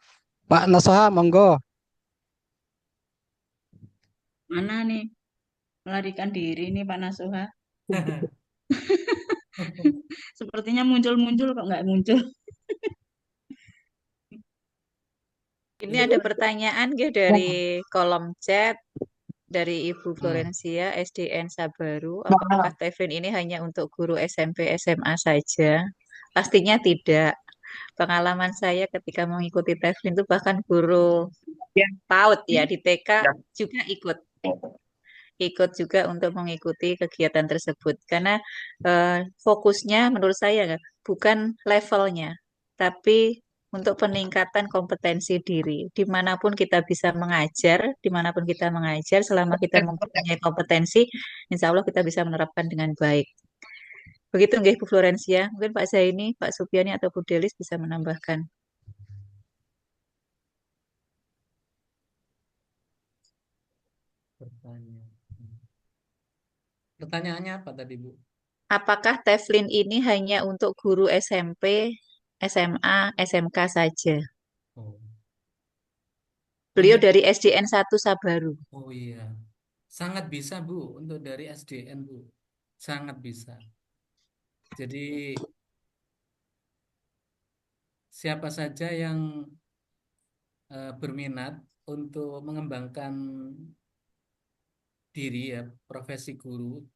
Pak Nasoha, monggo. Mana nih? Melarikan diri nih Pak Nasoha. Sepertinya muncul-muncul kok nggak muncul. Ini ada pertanyaan gitu dari kolom chat dari Ibu Florencia SDN Sabaru. Apakah Teflin ini hanya untuk guru SMP SMA saja? Pastinya tidak. Pengalaman saya ketika mengikuti Teflin itu bahkan guru PAUD ya di TK juga ikut juga untuk mengikuti kegiatan tersebut karena fokusnya menurut saya bukan levelnya tapi untuk peningkatan kompetensi diri dimanapun kita bisa mengajar dimanapun kita mengajar selama kita mempunyai kompetensi insya Allah kita bisa menerapkan dengan baik begitu nggih Bu Florencia mungkin Pak Zaini Pak Supiani atau Bu Delis bisa menambahkan. Pertanyaannya apa tadi Bu? Apakah Teflin ini hanya untuk guru SMP, SMA, SMK saja? Oh. Beliau Untuk dari SDN 1 Sabaru. Oh iya. Sangat bisa Bu untuk dari SDN Bu. Sangat bisa. Jadi siapa saja yang berminat untuk mengembangkan diri ya profesi guru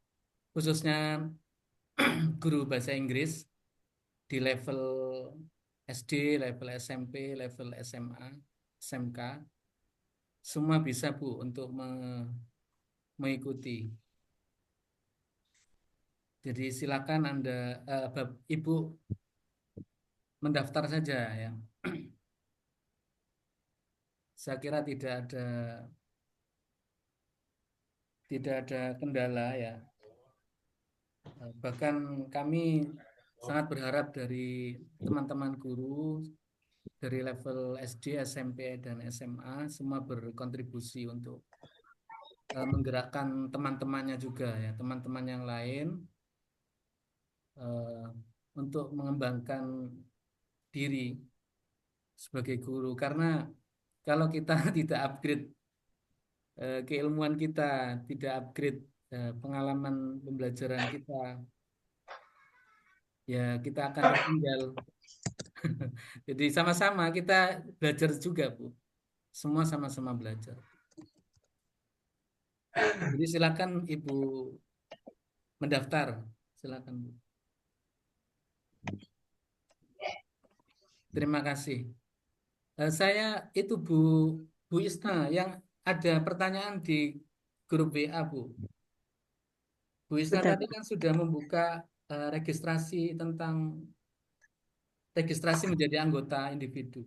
khususnya guru bahasa Inggris di level SD, level SMP, level SMA, SMK semua bisa Bu untuk mengikuti. Jadi silakan Anda Ibu mendaftar saja ya. Saya kira tidak ada kendala ya. Bahkan kami sangat berharap dari teman-teman guru dari level SD, SMP, dan SMA semua berkontribusi untuk menggerakkan teman-temannya juga ya, teman-teman yang lain untuk mengembangkan diri sebagai guru. Karena kalau kita tidak upgrade keilmuan kita, tidak upgrade pengalaman pembelajaran kita, ya kita akan tertinggal. Jadi sama-sama kita belajar juga, Bu. Semua sama-sama belajar. Jadi silakan Ibu mendaftar. Silakan, Bu. Terima kasih. Saya itu Bu Isna yang ada pertanyaan di grup WA, Bu. Bu Isna Bentar. tadi kan sudah membuka registrasi tentang registrasi menjadi anggota individu.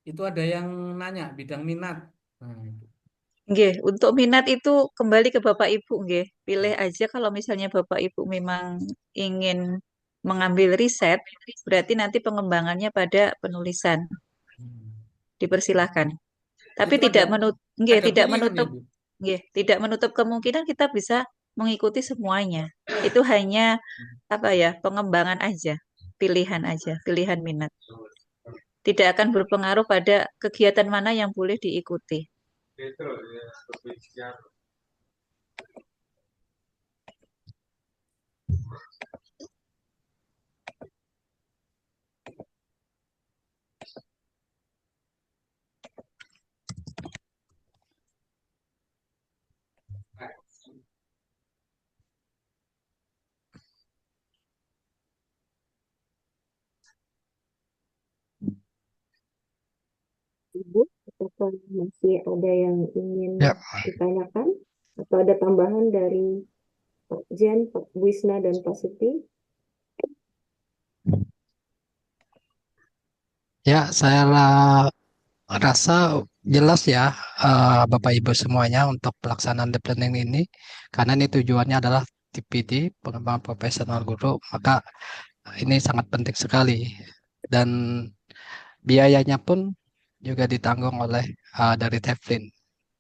Itu ada yang nanya bidang minat. Nah, itu. Nggih, untuk minat itu kembali ke Bapak Ibu, nggih. Pilih aja kalau misalnya Bapak Ibu memang ingin mengambil riset, berarti nanti pengembangannya pada penulisan. Hmm. Dipersilahkan. Tapi Itu nggih, ada pilihan ya, Bu. nggih, tidak menutup kemungkinan kita bisa mengikuti semuanya. Itu hanya apa ya, pengembangan aja, pilihan minat. Tidak akan berpengaruh pada kegiatan mana yang boleh diikuti. Ibu, apakah masih ada yang ingin Ya, ditanyakan? Atau ada tambahan dari Pak Jen, Pak Wisna, dan Pak Suti? ya saya rasa jelas ya Bapak Ibu semuanya untuk pelaksanaan deep learning ini karena ini tujuannya adalah TPD, pengembangan profesional guru, maka ini sangat penting sekali dan biayanya pun juga ditanggung oleh dari Teflin.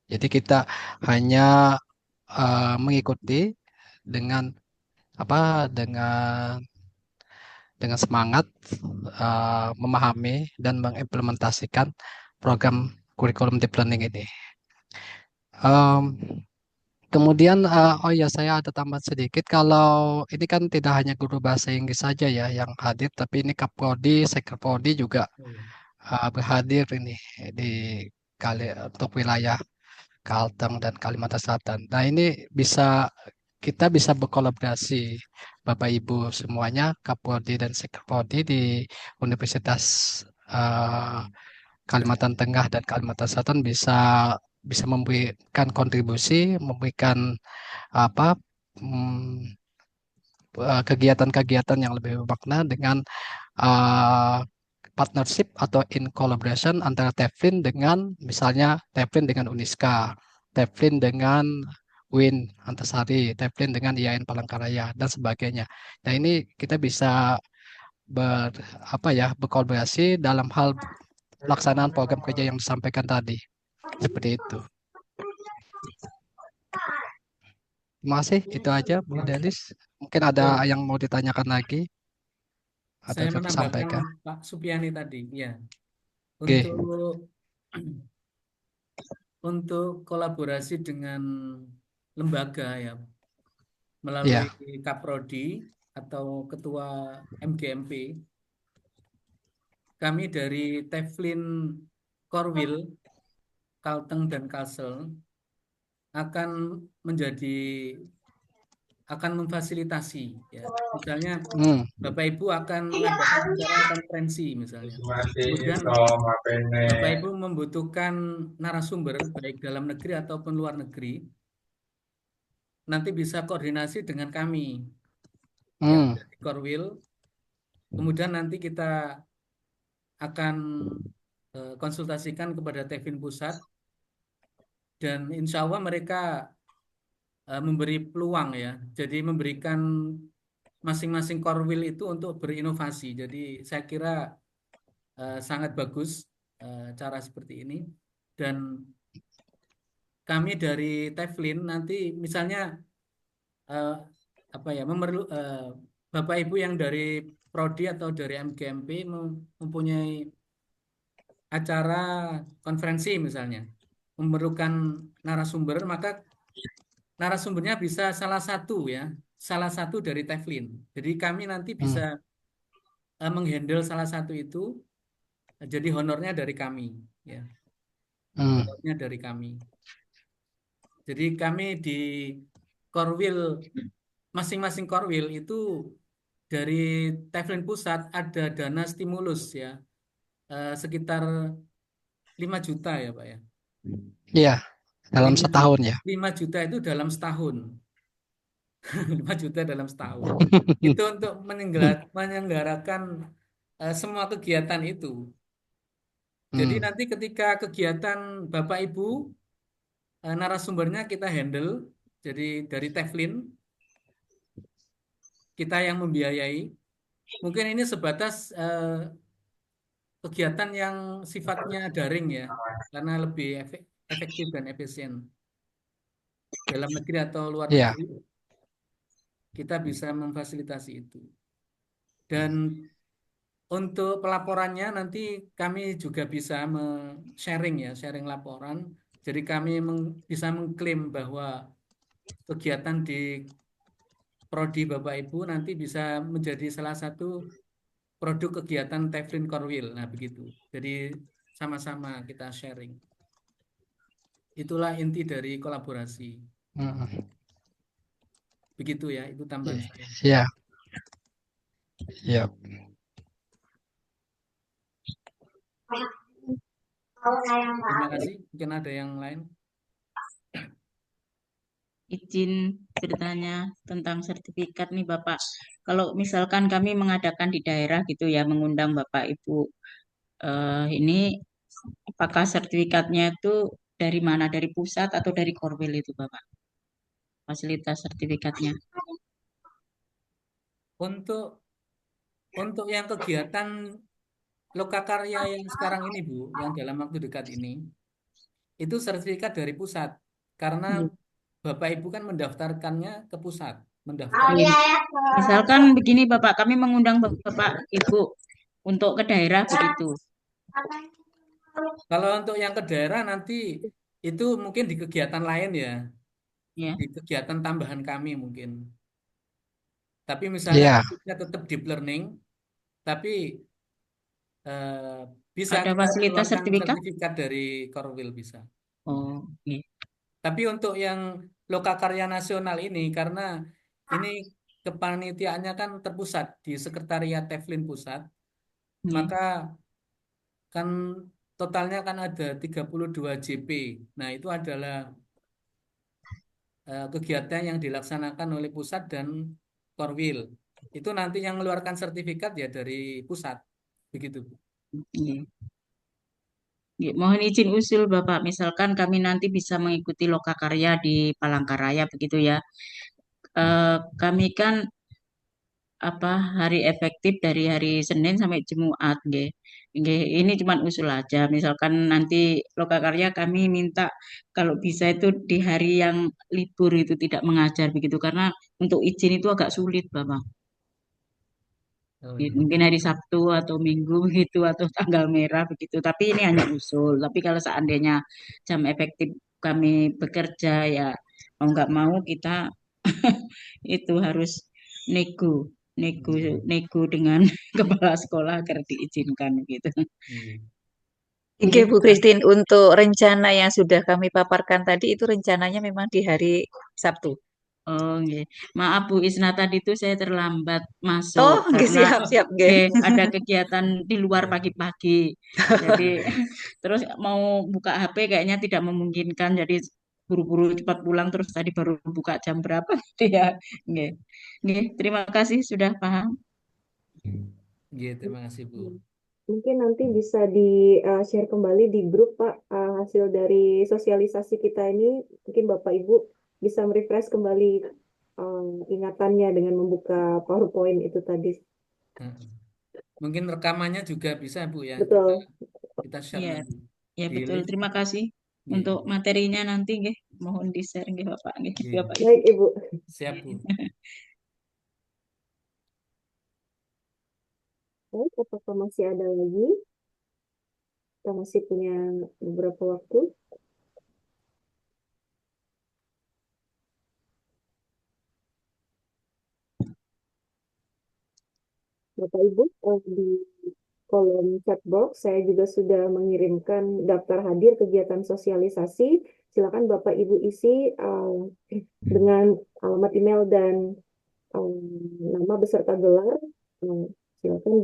Jadi kita hanya mengikuti dengan dengan semangat memahami dan mengimplementasikan program kurikulum deep learning ini. Em, Kemudian, oh ya saya ada tambahan sedikit, kalau ini kan tidak hanya guru bahasa Inggris saja ya yang hadir, tapi ini Kaprodi, Sekerprodi juga berhadir ini di untuk wilayah Kalteng dan Kalimantan Selatan. Nah ini kita bisa berkolaborasi Bapak Ibu semuanya, Kaprodi dan Sekerprodi di Universitas eh, Kalimantan Tengah dan Kalimantan Selatan bisa bisa memberikan kontribusi, memberikan apa mm, kegiatan-kegiatan yang lebih bermakna dengan uh, partnership atau in collaboration antara Teflin dengan misalnya Teflin dengan Uniska, Teflin dengan Win Antasari, Teflin dengan IAIN Palangkaraya dan sebagainya. Nah ini kita bisa berkolaborasi dalam hal pelaksanaan program kerja yang disampaikan tadi. Seperti itu. Terima kasih, itu aja Bu Delis. Mungkin ada yang mau ditanyakan lagi atau Saya saya menambahkan sampaikan. Pak Supiani tadi, ya. Oke, Untuk kolaborasi dengan lembaga ya melalui ya. Kaprodi atau Ketua MGMP, kami dari Teflin Korwil, Kalteng dan Kalsel akan memfasilitasi ya. Misalnya Hmm. Bapak Ibu akan mengadakan acara konferensi misalnya. Kemudian Bapak Ibu membutuhkan narasumber baik dalam negeri ataupun luar negeri, nanti bisa koordinasi dengan kami yang dari Korwil. Kemudian nanti kita akan konsultasikan kepada Tevin Pusat dan insya Allah mereka memberi peluang ya. Jadi memberikan masing-masing Korwil itu untuk berinovasi. Jadi saya kira sangat bagus cara seperti ini. Dan kami dari Teflin nanti misalnya eh, Bapak Ibu yang dari Prodi atau dari MGMP mempunyai acara konferensi misalnya memerlukan narasumber, maka narasumbernya bisa salah satu dari Teflin. Jadi kami nanti bisa menghandle salah satu itu, jadi honornya dari kami, ya, honornya dari kami. Jadi kami di Korwil, masing-masing Korwil itu dari Teflin Pusat ada dana stimulus ya, sekitar 5 juta ya Pak ya. Iya, dalam 5 setahun ya. 5 juta itu dalam setahun. 5 juta dalam setahun. Itu untuk menyelenggarakan semua kegiatan itu. Jadi Hmm. nanti ketika kegiatan Bapak Ibu, narasumbernya kita handle. Jadi dari Teflin, kita yang membiayai. Mungkin ini sebatas kegiatan yang sifatnya daring ya, karena lebih efektif dan efisien. Dalam negeri atau luar Iya, negeri, kita bisa memfasilitasi itu. Dan untuk pelaporannya nanti kami juga bisa sharing ya, sharing laporan. Jadi kami bisa mengklaim bahwa kegiatan di Prodi Bapak Ibu nanti bisa menjadi salah satu produk kegiatan Teflin Korwil. Nah, begitu. Jadi sama-sama kita sharing. Itulah inti dari kolaborasi. hmm, Begitu ya, itu tambahan saya. iya, iya. Terima kasih. Mungkin ada yang lain. Izin ceritanya tentang sertifikat nih Bapak. Kalau misalkan kami mengadakan di daerah gitu ya, mengundang Bapak Ibu, ini apakah sertifikatnya itu dari mana? Dari pusat atau dari Korwil itu Bapak? Fasilitas sertifikatnya. Untuk yang kegiatan lokakarya yang sekarang ini Bu, yang dalam waktu dekat ini, itu sertifikat dari pusat. Karena Hmm. Bapak Ibu kan mendaftarkannya ke pusat, Oh, mendaftar. iya. Misalkan begini Bapak, kami mengundang Bapak Ibu untuk ke daerah begitu. Kalau untuk yang ke daerah nanti itu mungkin di kegiatan lain ya, Ya. di kegiatan tambahan kami mungkin. Tapi misalnya Iya, topiknya tetap deep learning, tapi eh, bisa Ada kita fasilitas keluarkan sertifikat? sertifikat dari Korwil bisa. Oh, iya. Tapi untuk yang lokakarya nasional ini, karena ini kepanitiaannya kan terpusat di Sekretariat Teflin Pusat, Iya. maka kan totalnya kan ada 32 JP. Nah, itu adalah kegiatan yang dilaksanakan oleh pusat dan Korwil. Itu nanti yang mengeluarkan sertifikat ya dari pusat. Begitu. Iya. Ya, mohon izin usul Bapak, misalkan kami nanti bisa mengikuti lokakarya di Palangkaraya begitu ya. Kami kan apa hari efektif dari hari Senin sampai Jumat, nggih. Nggih, ini cuma usul aja. Misalkan nanti lokakarya kami minta kalau bisa itu di hari yang libur itu tidak mengajar begitu karena untuk izin itu agak sulit, Bapak. Oh Gitu. iya. Mungkin hari Sabtu atau Minggu begitu atau tanggal merah begitu. Tapi ini hanya usul. Tapi kalau seandainya jam efektif kami bekerja ya mau nggak mau kita itu harus nego, nego, Hmm. nego dengan kepala sekolah agar diizinkan gitu. Iya. Oke, Nggih, Bu Christine, untuk rencana yang sudah kami paparkan tadi itu rencananya memang di hari Sabtu. oh nggih. Maaf Bu Isna tadi itu saya terlambat masuk Oh, nggih, karena siap, siap, nggih. ada kegiatan di luar Iya. pagi-pagi. Jadi terus mau buka HP kayaknya tidak memungkinkan. Jadi buru-buru cepat pulang terus tadi baru buka jam berapa gitu ya. Nggih. Nggih, terima kasih sudah paham. Iya, terima kasih Bu. Mungkin nanti bisa di-share kembali di grup, Pak, hasil dari sosialisasi kita ini. Mungkin Bapak Ibu bisa merefresh kembali ingatannya dengan membuka PowerPoint itu tadi. Heeh. Mungkin rekamannya juga bisa Bu ya. Betul. Kita share Iya, nanti ya di betul. link. Terima kasih Iya. untuk materinya nanti nggih. Mohon di-share nggih Bapak nggih, Iya. Bapak Ibu. Baik, Ibu. Siap Bu. Baik, apakah masih ada lagi? Kita masih punya beberapa waktu. Bapak Ibu, di kolom chat box saya juga sudah mengirimkan daftar hadir kegiatan sosialisasi. Silakan Bapak Ibu isi dengan alamat email dan nama beserta gelar. Silakan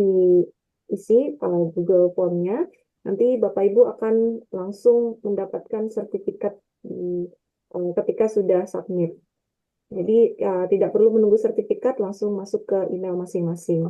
isi Google Form-nya, nanti Bapak Ibu akan langsung mendapatkan sertifikat ketika sudah submit. Jadi tidak perlu menunggu sertifikat, langsung masuk ke email masing-masing.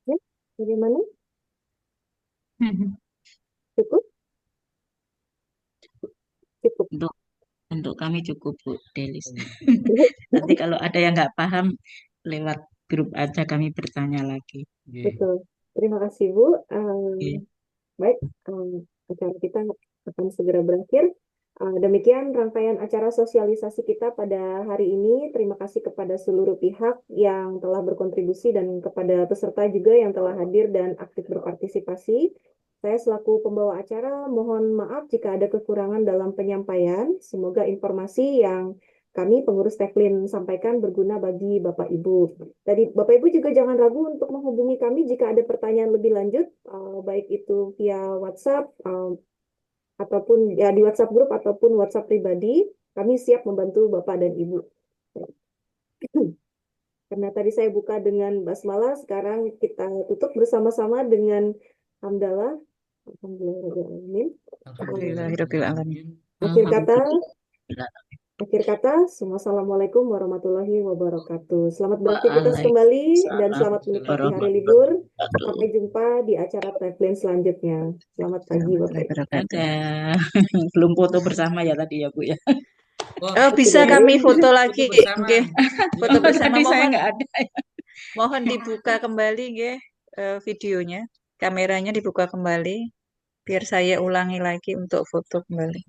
Ya, bagaimana? Cukup? Cukup. Untuk kami cukup, Bu Delis. Nanti kalau ada yang nggak paham, lewat grup aja kami bertanya lagi. Betul. Terima kasih, Bu. Oke. Baik, acara kita akan segera berakhir. Demikian rangkaian acara sosialisasi kita pada hari ini. Terima kasih kepada seluruh pihak yang telah berkontribusi dan kepada peserta juga yang telah hadir dan aktif berpartisipasi. Saya selaku pembawa acara mohon maaf jika ada kekurangan dalam penyampaian. Semoga informasi yang kami pengurus Teflin sampaikan berguna bagi Bapak Ibu. Tadi Bapak Ibu juga jangan ragu untuk menghubungi kami jika ada pertanyaan lebih lanjut, baik itu via WhatsApp ataupun ya di WhatsApp grup ataupun WhatsApp pribadi. Kami siap membantu Bapak dan Ibu. Karena tadi saya buka dengan basmalah, sekarang kita tutup bersama-sama dengan hamdalah. Alhamdulillahirrahmanirrahim. Alhamdulillahirrahmanirrahim. Akhir kata, Assalamualaikum warahmatullahi wabarakatuh. Selamat beraktivitas kembali dan selamat menikmati hari libur. Sampai jumpa di acara Teflin selanjutnya. Selamat pagi, Bapak Ibu. Belum foto bersama ya tadi ya, Bu ya. Oh, bisa kami foto lagi, nggih. Foto bersama Tadi saya mohon nggak ada. mohon dibuka kembali nggih, videonya. Kameranya dibuka kembali biar saya ulangi lagi untuk foto kembali.